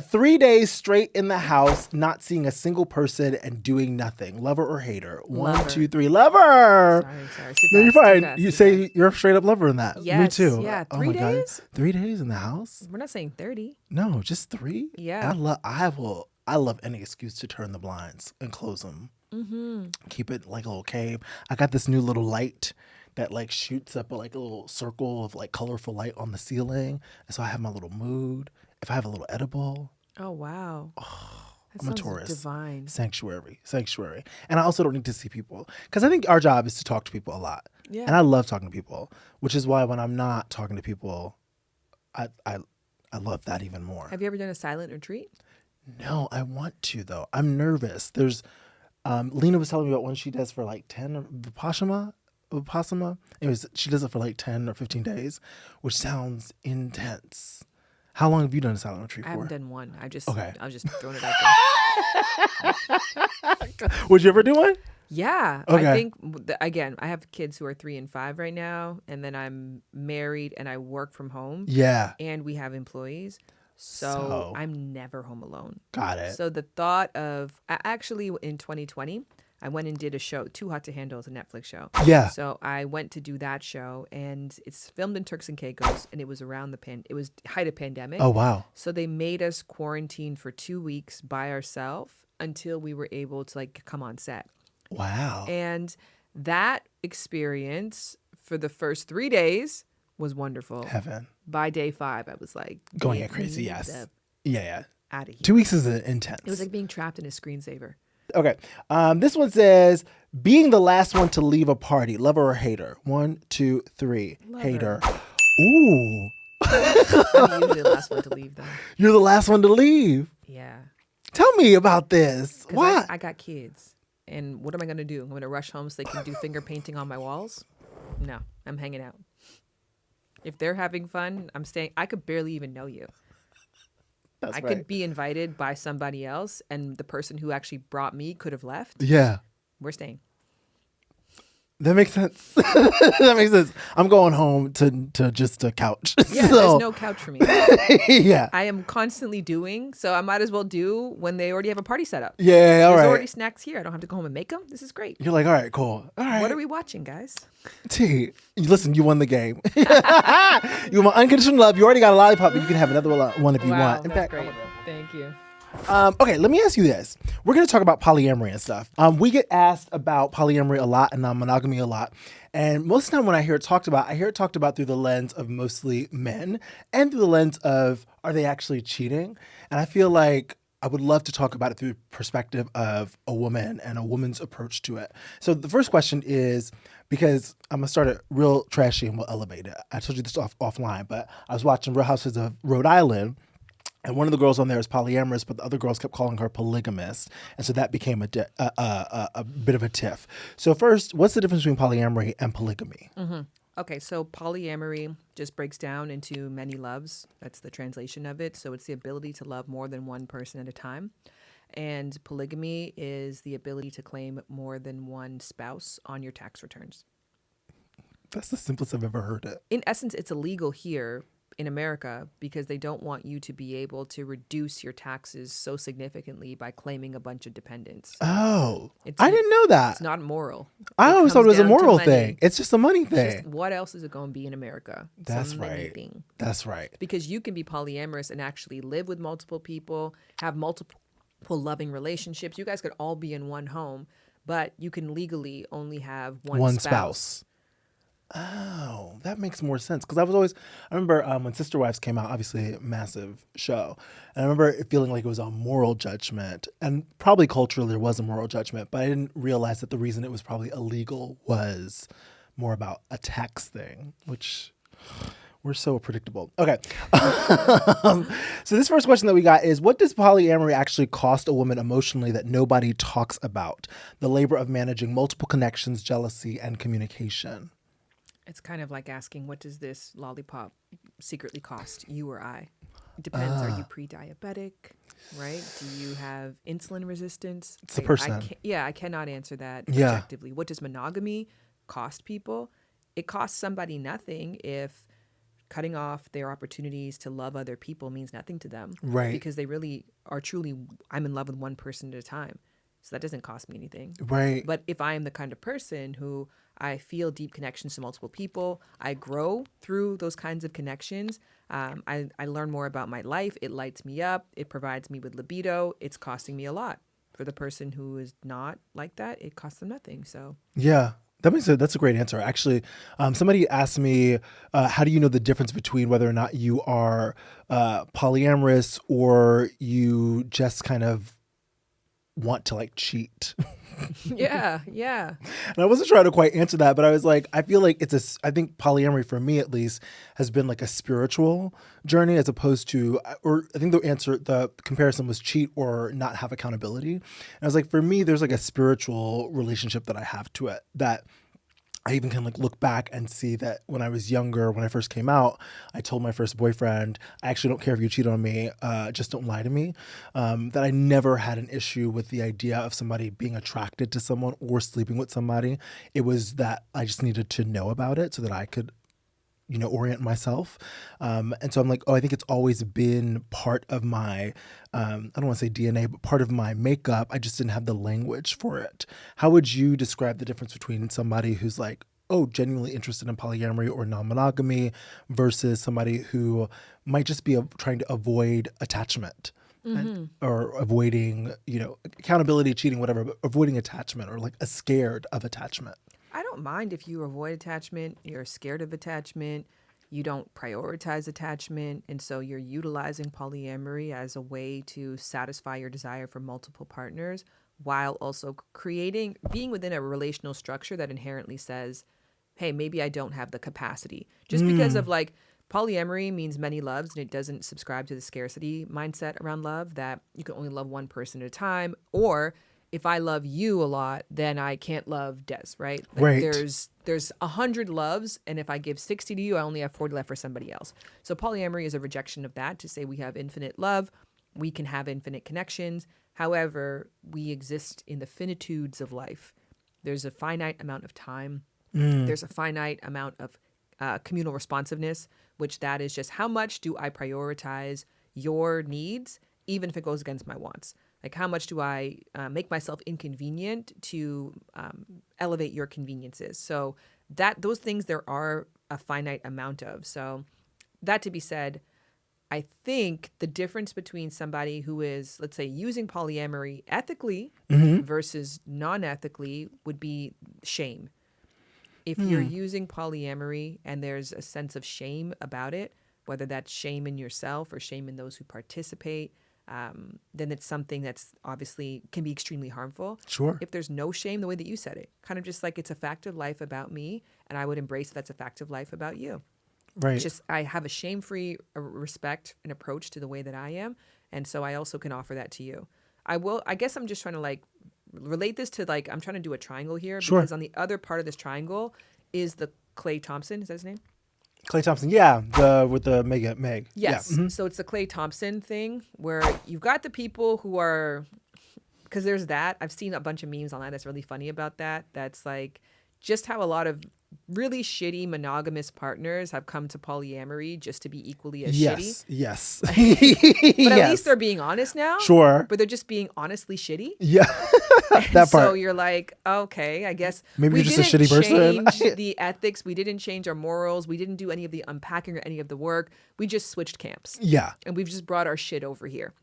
3 days straight in the house, not seeing a single person and doing nothing. Lover or hater? One, Lover. 2, 3. Lover. Sorry. No, you're fine. You say you're a straight up lover in that. Me Yes, too. yeah. Oh 3 my God. days? 3 days in the house? We're not saying 30. No, just 3. Yeah. I love any excuse to turn the blinds and close them. Mm-hmm. Keep it like a little cave. I got this new little light that like shoots up a little circle of like colorful light on the ceiling. And so I have my little mood. If I have a little edible, Oh, wow. That I'm a sounds tourist. divine. Sanctuary. And I also don't need to see people because I think our job is to talk to people a lot. Yeah. And I love talking to people, which is why when I'm not talking to people, I love that even more. Have you ever done a silent retreat? No, I want to though. I'm nervous. There's Lena was telling me about one she does for like 10 or Vipassana. Anyways, she does it for like 10 or 15 days, which sounds intense. How long have you done a silent retreat for? I haven't done one. I was just throwing it out there. Would you ever do one? Yeah. Okay. I think, again, I have kids who are 3 and 5 right now, and then I'm married and I work from home. Yeah. And we have employees. So I'm never home alone. Got it. So the thought of, actually in 2020, I went and did a show, Too Hot to Handle is a Netflix show. Yeah. So I went to do that show, and it's filmed in Turks and Caicos, and it was around it was height of pandemic. Oh, wow. So they made us quarantine for 2 weeks by ourselves until we were able to like come on set. Wow. And that experience for the first 3 days was wonderful. Heaven. By day 5, I was like Going "Get at crazy, me yes. the Yeah. out of here. 2 weeks is intense. It was like being trapped in a screensaver. Okay. This one says, being the last one to leave a party, lover or hater? 1, 2, 3. Lover. Hater. Ooh. I'm usually the last one to leave, though. You're the last one to leave. Yeah. Tell me about this. 'Cause Why? I got kids. And what am I going to do? I'm going to rush home so they can do finger painting on my walls? No, I'm hanging out. If they're having fun, I'm staying. I could barely even know you. That's I right. could be invited by somebody else, and the person who actually brought me could have left. Yeah. We're staying. That makes sense. That makes sense. I'm going home to just a couch. Yeah, So, there's no couch for me. yeah. I am constantly doing, so I might as well do when they already have a party set up. Yeah, all There's right. already snacks here. I don't have to go home and make them. This is great. You're like, all right, cool. All right. What are we watching, guys? T, listen, you won the game. You want unconditional love. You already got a lollipop, but you can have another one if you want. In that's fact, great. Thank you. okay, let me ask you this. We're going to talk about polyamory and stuff. We get asked about polyamory a lot and non-monogamy a lot. And most of the time when I hear it talked about, I hear it talked about through the lens of mostly men and through the lens of, are they actually cheating? And I feel like I would love to talk about it through the perspective of a woman and a woman's approach to it. So the first question is, because I'm gonna start it real trashy and we'll elevate it. I told you this offline, but I was watching Real Houses of Rhode Island, and one of the girls on there is polyamorous, but the other girls kept calling her polygamist, and so that became a bit of a tiff. So first, what's the difference between polyamory and polygamy? Okay, so polyamory just breaks down into many loves. That's the translation of it. So it's the ability to love more than one person at a time. And polygamy is the ability to claim more than one spouse on your tax returns. That's the simplest I've ever heard it. In essence, it's illegal here in America because they don't want you to be able to reduce your taxes so significantly by claiming a bunch of dependents. Oh, It's- I didn't know that. It's not moral. I always thought it was a comes down to moral money. thing. It's just a money It's thing. just, what else is it going to be in America? It's That's a money right. thing. That's right. Because you can be polyamorous and actually live with multiple people, have multiple loving relationships. You guys could all be in one home, but you can legally only have one spouse. Oh, that makes more sense. Because I remember when Sister Wives came out, obviously a massive show. And I remember it feeling like it was a moral judgment. And probably culturally there was a moral judgment, but I didn't realize that the reason it was probably illegal was more about a tax thing, which we're so predictable. Okay. So this first question that we got is, what does polyamory actually cost a woman emotionally that nobody talks about? The labor of managing multiple connections, jealousy, and communication. It's kind of like asking, what does this lollipop secretly cost, you or I? It depends. Are you pre-diabetic, right? Do you have insulin resistance? It's the person. I cannot answer that Yeah. objectively. What does monogamy cost people? It costs somebody nothing if cutting off their opportunities to love other people means nothing to them. Right. Because they really are truly, I'm in love with one person at a time. So that doesn't cost me anything. Right. But if I am the kind of person who I feel deep connections to multiple people, I grow through those kinds of connections. I learn more about my life. It lights me up. It provides me with libido. It's costing me a lot. For the person who is not like that, it costs them nothing. So Yeah. That's a great answer. Actually, somebody asked me, how do you know the difference between whether or not you are polyamorous or you just kind of want to like cheat? yeah. And I wasn't trying to quite answer that, but I was like, I feel like I think polyamory for me at least has been like a spiritual journey as opposed to, or I think the comparison was cheat or not have accountability. And I was like, for me, there's like a spiritual relationship that I have to it that I even can like look back and see that when I was younger, when I first came out, I told my first boyfriend, I actually don't care if you cheat on me, just don't lie to me. That I never had an issue with the idea of somebody being attracted to someone or sleeping with somebody. It was that I just needed to know about it so that I could, orient myself. And so I'm like, I think it's always been part of my, I don't want to say DNA, but part of my makeup. I just didn't have the language for it. How would you describe the difference between somebody who's like, genuinely interested in polyamory or non-monogamy versus somebody who might just be trying to avoid attachment? Or avoiding, accountability, cheating, whatever, but avoiding attachment or like scared of attachment? I don't mind if you avoid attachment, you're scared of attachment, you don't prioritize attachment, and so you're utilizing polyamory as a way to satisfy your desire for multiple partners while also being within a relational structure that inherently says, hey, maybe I don't have the capacity. Just because of like, polyamory means many loves and it doesn't subscribe to the scarcity mindset around love that you can only love one person at a time, or if I love you a lot, then I can't love Des, right? Like Right. There's 100 loves, and if I give 60 to you, I only have 40 left for somebody else. So polyamory is a rejection of that, to say we have infinite love, we can have infinite connections. However, we exist in the finitudes of life. There's a finite amount of time. There's a finite amount of communal responsiveness, which that is just how much do I prioritize your needs, even if it goes against my wants. Like, how much do I make myself inconvenient to elevate your conveniences? So those things there are a finite amount of. So that to be said, I think the difference between somebody who is, let's say, using polyamory ethically versus non-ethically would be shame. If you're using polyamory and there's a sense of shame about it, whether that's shame in yourself or shame in those who participate, then it's something that's obviously can be extremely harmful. Sure. If there's no shame, the way that you said it, kind of just like it's a fact of life about me, and I would embrace that's a fact of life about you. Right. It's just I have a shame-free respect and approach to the way that I am, and so I also can offer that to you. I guess I'm just trying to like relate this to like I'm trying to do a triangle here Sure. because on the other part of this triangle is the Klay Thompson. Is that his name? Klay Thompson, with the Meg. Yes. Yeah. So it's the Klay Thompson thing where you've got the people who are, because there's that. I've seen a bunch of memes online that's really funny about that. That's like just how a lot of really shitty monogamous partners have come to polyamory just to be equally as shitty. Yes. But at least they're being honest now. Sure. But they're just being honestly shitty. Yeah. That part. So you're like, okay, I guess Maybe we you're just a didn't shitty person. change the ethics. We didn't change our morals. We didn't do any of the unpacking or any of the work. We just switched camps. Yeah. And we've just brought our shit over here.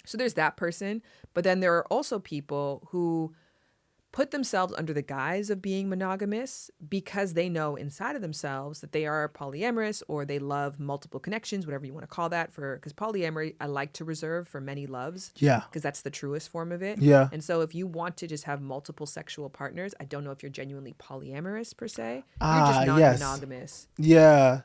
So there's that person. But then there are also people who put themselves under the guise of being monogamous because they know inside of themselves that they are polyamorous or they love multiple connections, whatever you want to call that. Because polyamory, I like to reserve for many loves. Yeah. Because that's the truest form of it. Yeah. And so if you want to just have multiple sexual partners, I don't know if you're genuinely polyamorous per se. You're just not yes. monogamous. Yeah.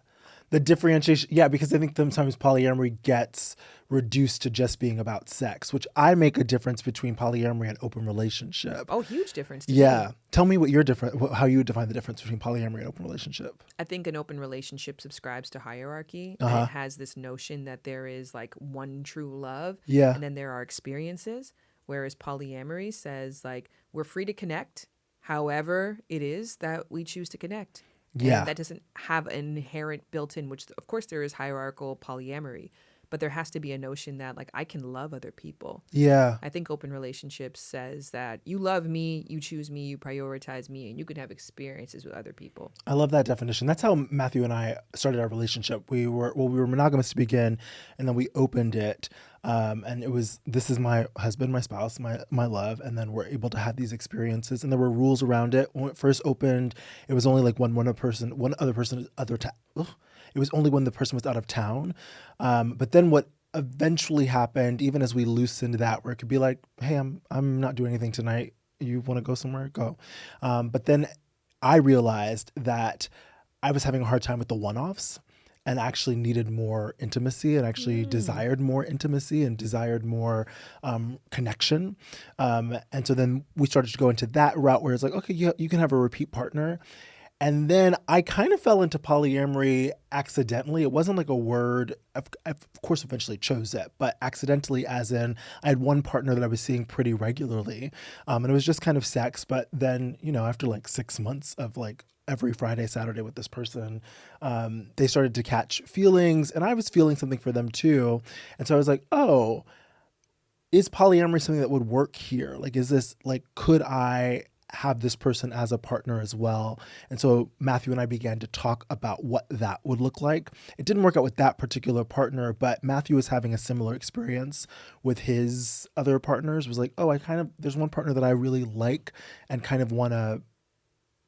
The differentiation, because I think sometimes polyamory gets reduced to just being about sex, which I make a difference between polyamory and open relationship. Oh, huge difference. To Yeah. me. Tell me how you would define the difference between polyamory and open relationship. I think an open relationship subscribes to hierarchy. And it has this notion that there is like one true love. Yeah. And then there are experiences. Whereas polyamory says like we're free to connect however it is that we choose to connect. Yeah. And that doesn't have an inherent built-in, which of course there is hierarchical polyamory, but there has to be a notion that like I can love other people. Yeah. I think open relationships says that you love me, you choose me, you prioritize me, and you can have experiences with other people. I love that definition. That's how Matthew and I started our relationship. We were monogamous to begin, and then we opened it. And this is my husband, my spouse, my love, and then we're able to have these experiences. And there were rules around it. When it first opened, it was only like it was only when the person was out of town. But then what eventually happened, even as we loosened that, where it could be like, hey, I'm not doing anything tonight. You want to go somewhere? Go. But then I realized that I was having a hard time with the one-offs and actually needed more intimacy and actually desired more intimacy and desired more connection. And so then we started to go into that route where it's like, okay, you can have a repeat partner. And then I kind of fell into polyamory accidentally. It wasn't like a word. I, of course, eventually chose it, but accidentally, as in I had one partner that I was seeing pretty regularly. And it was just kind of sex. But then, after like 6 months of like every Friday, Saturday with this person, they started to catch feelings, and I was feeling something for them too. And so I was like, oh, is polyamory something that would work here? Like, is this like, could I have this person as a partner as well? And so Matthew and I began to talk about what that would look like. It didn't work out with that particular partner, but Matthew was having a similar experience with his other partners. It was like, oh, there's one partner that I really like and kind of want to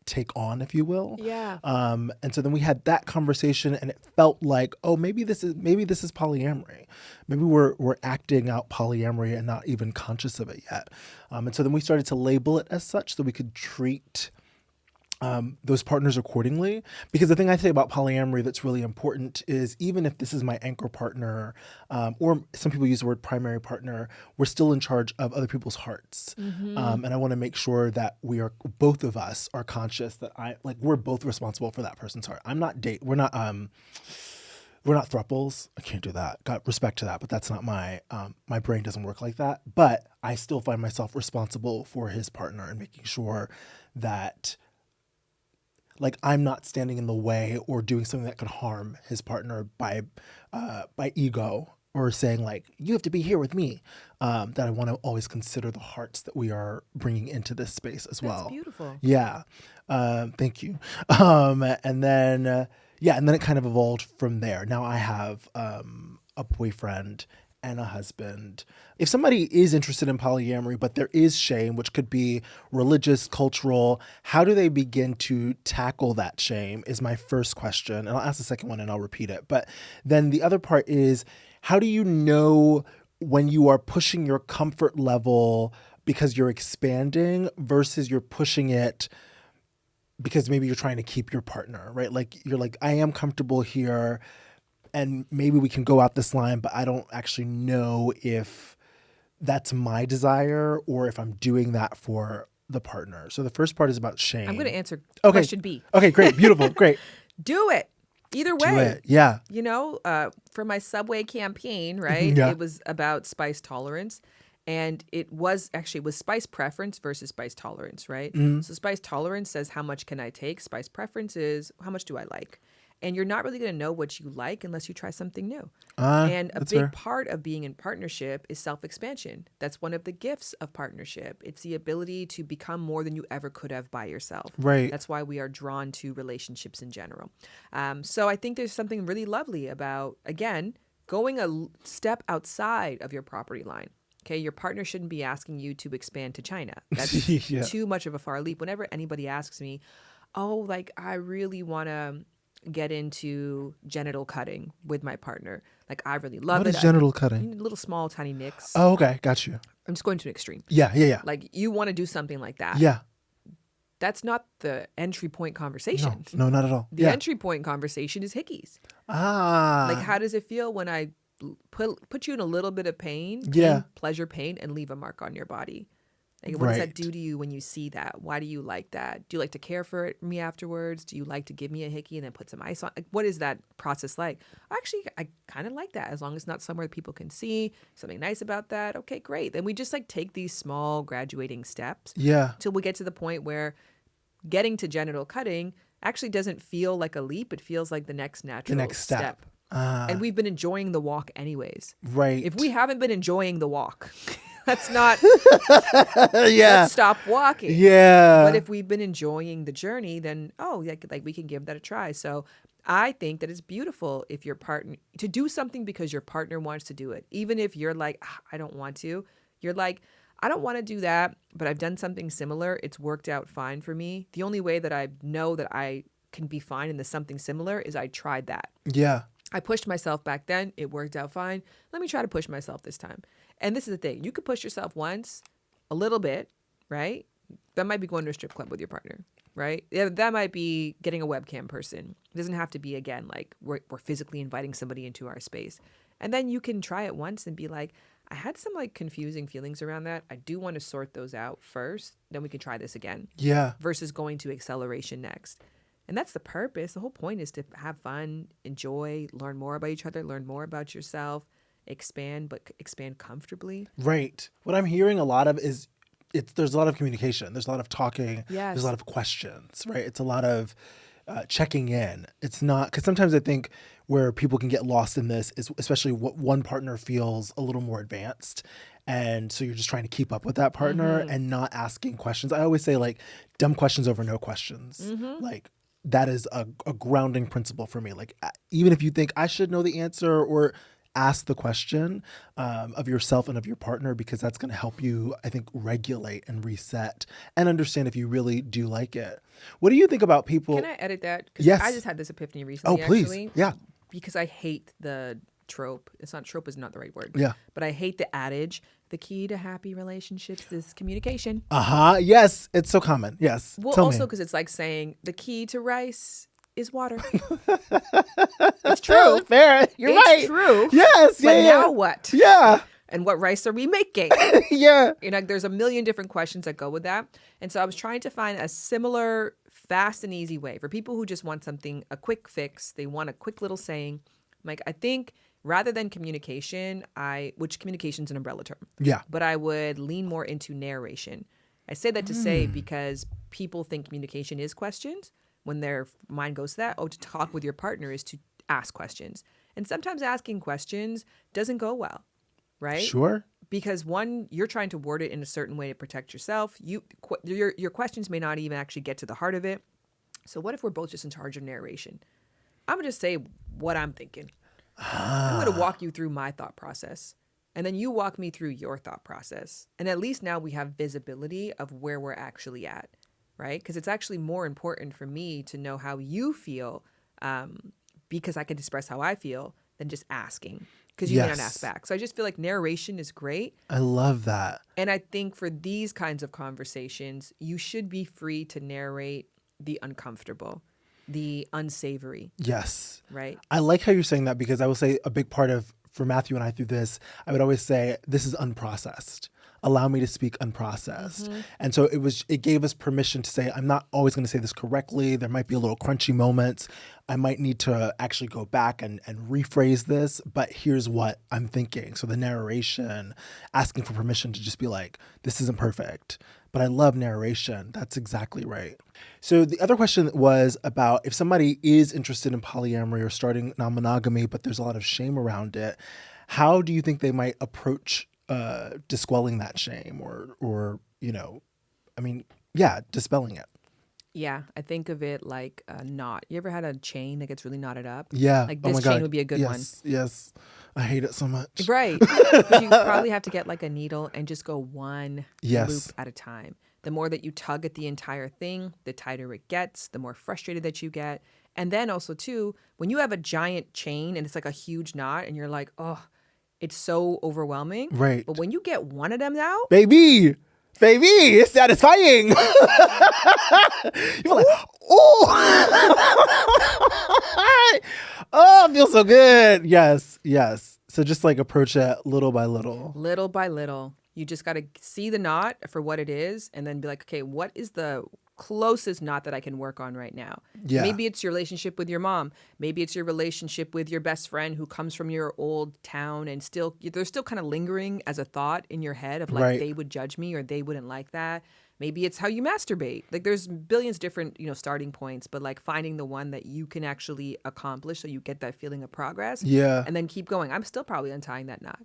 take on, if you will. Yeah. And so then we had that conversation, and it felt like, oh, maybe this is polyamory. Maybe we're acting out polyamory and not even conscious of it yet. And so then we started to label it as such so we could treat those partners accordingly. Because the thing I say about polyamory that's really important is even if this is my anchor partner, or some people use the word primary partner, we're still in charge of other people's hearts. And I want to make sure that both of us are conscious that we're both responsible for that person's heart. We're not thruples. I can't do that. Got respect to that, but that's not my brain doesn't work like that. But I still find myself responsible for his partner and making sure that I'm not standing in the way or doing something that could harm his partner by ego or saying you have to be here with me. That I want to always consider the hearts that we are bringing into this space as well. That's beautiful. Yeah. Thank you. And then it kind of evolved from there. Now I have a boyfriend and a husband. If somebody is interested in polyamory, but there is shame, which could be religious, cultural, how do they begin to tackle that shame is my first question. And I'll ask the second one and I'll repeat it. But then the other part is, how do you know when you are pushing your comfort level because you're expanding versus you're pushing it because maybe you're trying to keep your partner, right? Like you're like, I am comfortable here and maybe we can go out this line, but I don't actually know if that's my desire or if I'm doing that for the partner. So the first part is about shame. I'm going to answer Okay. question B. Okay, great. Beautiful. Great. Do it. Either way. Do it. Yeah. You know, for my Subway campaign, right? Yeah. It was about spice tolerance. And it was spice preference versus spice tolerance, right? So spice tolerance says how much can I take? Spice preference is how much do I like? And you're not really going to know what you like unless you try something new. And a big fair. part of being in partnership is self-expansion. That's one of the gifts of partnership. It's the ability to become more than you ever could have by yourself. Right. That's why we are drawn to relationships in general. So I think there's something really lovely about, again, going a step outside of your property line. Okay, your partner shouldn't be asking you to expand to China. That's Yeah. too much of a far leap. Whenever anybody asks me, oh, like I really want to get into genital cutting with my partner. Like I really love What it. is genital cutting? Little small tiny nicks. Oh, okay. Got you. I'm just going to an extreme. Yeah. Like you want to do something like that. Yeah. That's not the entry point conversation. No, not at all. The Yeah. entry point conversation is hickeys. Ah. Like how does it feel when I put you in a little bit of pain, Yeah. pleasure, pain, and leave a mark on your body? Like, what does that Right. do to you when you see that? Why do you like that? Do you like to care for me afterwards? Do you like to give me a hickey and then put some ice on? Like, what is that process like? Actually, I kind of like that as long as it's not somewhere that people can see. Something nice about that. Okay, great. Then we just like take these small graduating steps Yeah. till we get to the point where getting to genital cutting actually doesn't feel like a leap. It feels like the next natural step. And we've been enjoying the walk anyways. Right. If we haven't been enjoying the walk, let's not yeah. let's stop walking. Yeah. But if we've been enjoying the journey, then like we can give that a try. So I think that it's beautiful if your partner to do something because your partner wants to do it. Even if you're like, I don't want to. You're like, I don't want to do that, but I've done something similar. It's worked out fine for me. The only way that I know that I can be fine in the something similar is I tried that. Yeah. I pushed myself back then. It worked out fine. Let me try to push myself this time. And this is the thing. You could push yourself once, a little bit, right? That might be going to a strip club with your partner, right? Yeah, that might be getting a webcam person. It doesn't have to be, again, like we're physically inviting somebody into our space. And then you can try it once and be like, I had some like confusing feelings around that. I do want to sort those out first. Then we can try this again. Yeah. Versus going to acceleration next. And that's the purpose. The whole point is to have fun, enjoy, learn more about each other, learn more about yourself, expand, but expand comfortably. Right. What I'm hearing a lot of is there's a lot of communication. There's a lot of talking. Yes. There's a lot of questions, right? It's a lot of checking in. It's not, because sometimes I think where people can get lost in this is especially what one partner feels a little more advanced. And so you're just trying to keep up with that partner and not asking questions. I always say like dumb questions over no questions. Like that is a grounding principle for me. Like even if you think I should know the answer, or ask the question of yourself and of your partner, because that's going to help you, I think, regulate and reset and understand if you really do like it. What do you think about people? Can I edit that? 'Cause Yes. I just had this epiphany recently. Oh, please. Actually, Yeah. Because I hate the trope. Trope is not the right word. Yeah. But I hate the adage, the key to happy relationships is communication. Yes. It's so common. Yes. Well, Tell also me. because it's like saying the key to rice is water. It's true. Fair. You're It's right. true. Yes. But Yeah. now what? Yeah. And what rice are we making? Yeah. There's a million different questions that go with that. And so I was trying to find a similar, fast and easy way for people who just want something, a quick fix. They want a quick little saying. Like, I think rather than communication, which communication is an umbrella term. Yeah. But I would lean more into narration. I say that to say because people think communication is questions. When their mind goes to that, to talk with your partner is to ask questions. And sometimes asking questions doesn't go well, right? Sure. Because one, you're trying to word it in a certain way to protect yourself. Your questions may not even actually get to the heart of it. So what if we're both just in charge of narration? I'm going to just say what I'm thinking. I'm going to walk you through my thought process. And then you walk me through your thought process. And at least now we have visibility of where we're actually at, right? Because it's actually more important for me to know how you feel because I can express how I feel than just asking. because you may not Yes. ask back. So I just feel like narration is great. I love that. And I think for these kinds of conversations, you should be free to narrate the uncomfortable, the unsavory, Yes. right? I like how you're saying that, because I will say a big part of, for Matthew and I through this, I would always say, this is unprocessed. Allow me to speak unprocessed. And so it gave us permission to say, I'm not always going to say this correctly. There might be a little crunchy moments. I might need to actually go back and rephrase this, but here's what I'm thinking. So the narration, asking for permission to just be like, this isn't perfect, but I love narration. That's exactly right. So the other question was about if somebody is interested in polyamory or starting non-monogamy, but there's a lot of shame around it, how do you think they might approach disquelling that shame or dispelling it? Yeah, I think of it like a knot. You ever had a chain that gets really knotted up? Yeah. Like Oh this my chain God. would be a good one. Yes. I hate it so much. Right. But you probably have to get like a needle and just go one Yes. loop at a time. The more that you tug at the entire thing, the tighter it gets, the more frustrated that you get. And then also too, when you have a giant chain and it's like a huge knot and you're like, oh, it's so overwhelming. Right. But when you get one of them out, Baby, it's satisfying. You're like, oh, oh, it feels so good. Yes. So just like approach it little by little. little by little, you just got to see the knot for what it is and then be like, okay, what is the closest knot that I can work on right now? Yeah. Maybe it's your relationship with your mom. Maybe it's your relationship with your best friend who comes from your old town and they're still kind of lingering as a thought in your head of like, Right. they would judge me or they wouldn't like that. Maybe it's how you masturbate. Like there's billions different, starting points, but like finding the one that you can actually accomplish so you get that feeling of progress. Yeah. And then keep going. I'm still probably untying that knot.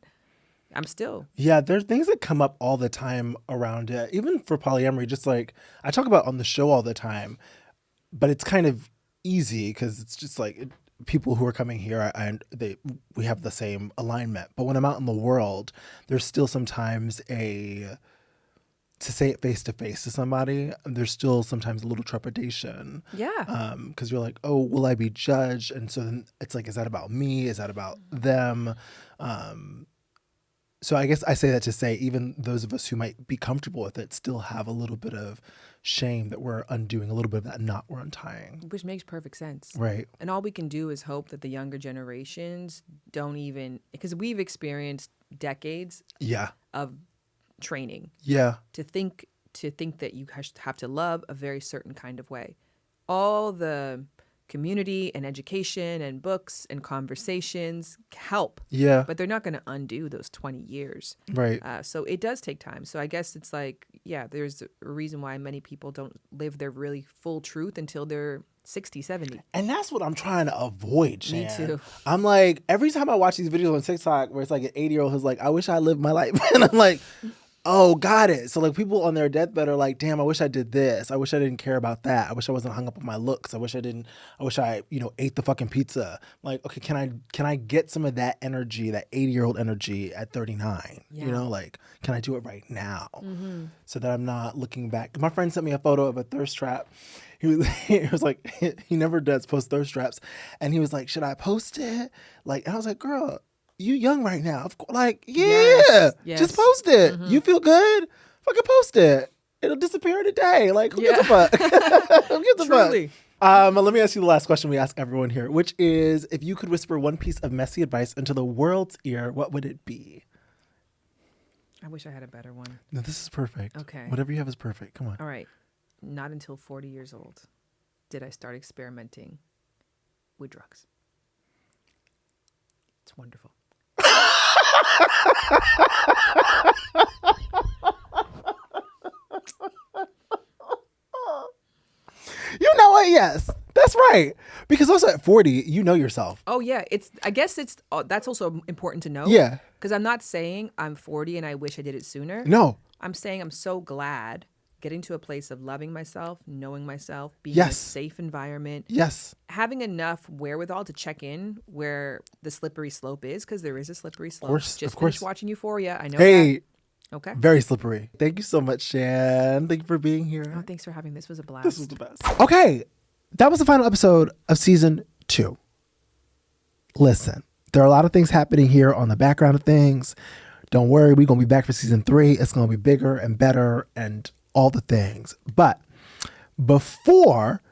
I'm still. Yeah, there's things that come up all the time around it, even for polyamory, just like I talk about on the show all the time, but it's kind of easy because it's just like people who are coming here and we have the same alignment. But when I'm out in the world, there's still sometimes to say it face to face to somebody, there's still sometimes a little trepidation. Yeah. Because you're like, oh, will I be judged? And so then it's like, is that about me? Is that about them? So I guess I say that to say even those of us who might be comfortable with it still have a little bit of shame that we're undoing, a little bit of that knot we're untying. Which makes perfect sense. Right. And all we can do is hope that the younger generations don't even, because we've experienced decades Yeah. of training Yeah. to think that you have to love a very certain kind of way. All the community and education and books and conversations help, Yeah. but they're not going to undo those 20 years. Right. So it does take time. So I guess it's like, yeah, there's a reason why many people don't live their really full truth until they're 60, 70. And that's what I'm trying to avoid, Shan. Me too. I'm like, every time I watch these videos on TikTok where it's like an 80-year-old who's like, I wish I lived my life. And I'm like, oh, got it. So like people on their deathbed are like, damn, I wish I did this. I wish I didn't care about that. I wish I wasn't hung up on my looks. I wish I ate the fucking pizza. Like, okay, can I get some of that energy, that 80-year-old energy at 39? Yeah. Like, can I do it right now? So that I'm not looking back. My friend sent me a photo of a thirst trap. He was like, he never does post thirst traps. And he was like, should I post it? Like, and I was like, girl, you young right now. Of course, like, yeah, Yes. just post it. You feel good? Fucking post it. It'll disappear in a day. Like, who gives a fuck? Who gives a Truly. fuck? Let me ask you the last question we ask everyone here, which is, if you could whisper one piece of messy advice into the world's ear, what would it be? I wish I had a better one. No, this is perfect. Okay. Whatever you have is perfect. Come on. All right. Not until 40 years old did I start experimenting with drugs. It's wonderful. You know what? Yes, that's right. Because also at 40, you know yourself. Oh yeah, I guess that's also important to know. Yeah. Because I'm not saying I'm 40 and I wish I did it sooner. No. I'm saying I'm so glad getting to a place of loving myself, knowing myself, being Yes. in a safe environment, Yes. having enough wherewithal to check in where the slippery slope is, because there is a slippery slope. course, Just of course. finished watching Euphoria. I know Hey, that. Okay. very slippery. Thank you so much, Shan. Thank you for being here. Oh, thanks for having me. This was a blast. This was the best. Okay, that was the final episode of season 2. Listen, there are a lot of things happening here on the background of things. Don't worry, we're going to be back for season 3. It's going to be bigger and better and all the things. But before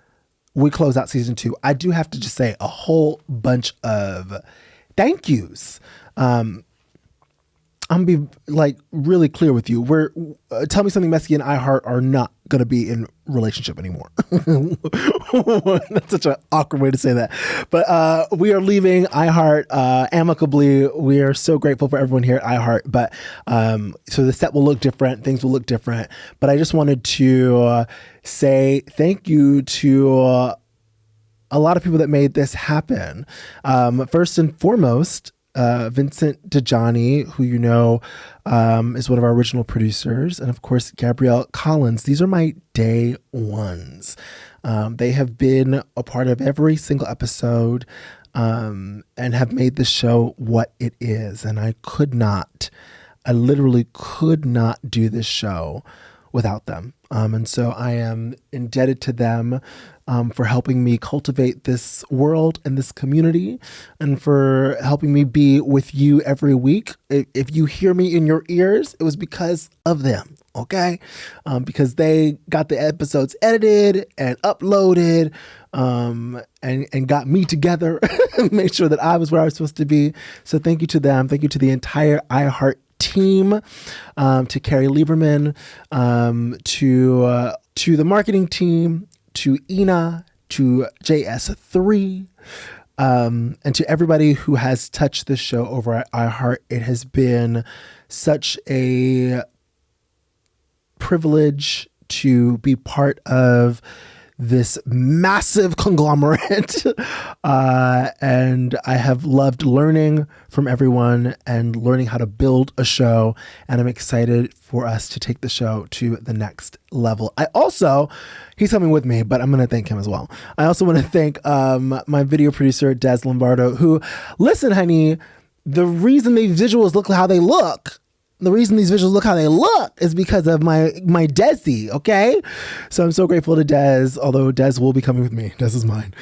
we close out season 2, I do have to just say a whole bunch of thank yous. I'm gonna be like really clear with you. We're Tell Me Something Messy and iHeart are not gonna be in relationship anymore. That's such an awkward way to say that. But we are leaving iHeart amicably. We are so grateful for everyone here at iHeart. But so the set will look different. Things will look different. But I just wanted to say thank you to a lot of people that made this happen. First and foremost, Vincent DeJohnny, who you know is one of our original producers, and of course Gabrielle Collins. These are my day ones. They have been a part of every single episode and have made the show what it is. And I literally could not do this show without them. And so I am indebted to them for helping me cultivate this world and this community, and for helping me be with you every week. If you hear me in your ears, it was because of them, okay? Because they got the episodes edited and uploaded and got me together and made sure that I was where I was supposed to be. So thank you to them. Thank you to the entire iHeart team, to Carrie Lieberman, to the marketing team, to Ina, to JS3, and to everybody who has touched this show over at iHeart. It has been such a privilege to be part of this massive conglomerate. And I have loved learning from everyone and learning how to build a show. And I'm excited for us to take the show to the next level. He's coming with me, but I'm going to thank him as well. I also want to thank my video producer, Des Lombardo, who, listen, honey, the reason these visuals look how they look is because of my Desi, okay? So I'm so grateful to Des, although Des will be coming with me. Des is mine.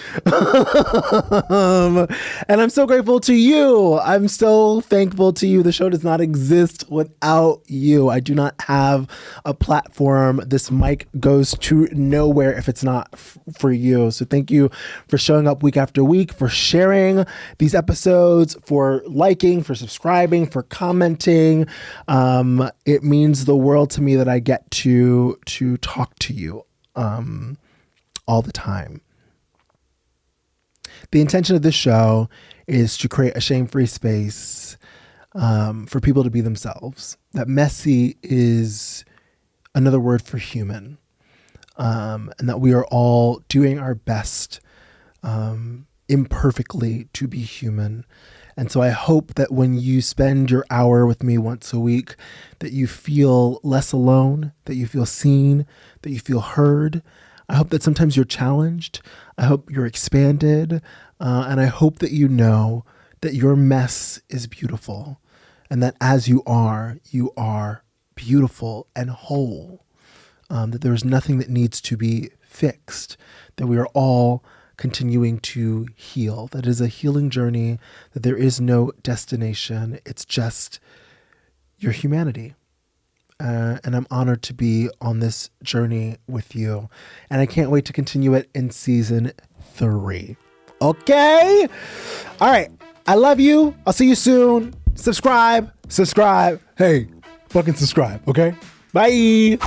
And I'm so grateful to you. I'm so thankful to you. The show does not exist without you. I do not have a platform. This mic goes to nowhere if it's not for you. So thank you for showing up week after week, for sharing these episodes, for liking, for subscribing, for commenting. It means the world to me that I get to talk to you all the time. The intention of this show is to create a shame-free space for people to be themselves. That messy is another word for human, and that we are all doing our best imperfectly to be human. And so I hope that when you spend your hour with me once a week, that you feel less alone, that you feel seen, that you feel heard. I hope that sometimes you're challenged. I hope you're expanded. And I hope that you know that your mess is beautiful, and that as you are beautiful and whole, that there is nothing that needs to be fixed, that we are all continuing to heal. That is a healing journey, that there is no destination. It's just your humanity. And I'm honored to be on this journey with you. And I can't wait to continue it in season 3. Okay? All right. I love you. I'll see you soon. Subscribe. Hey, fucking subscribe. Okay? Bye.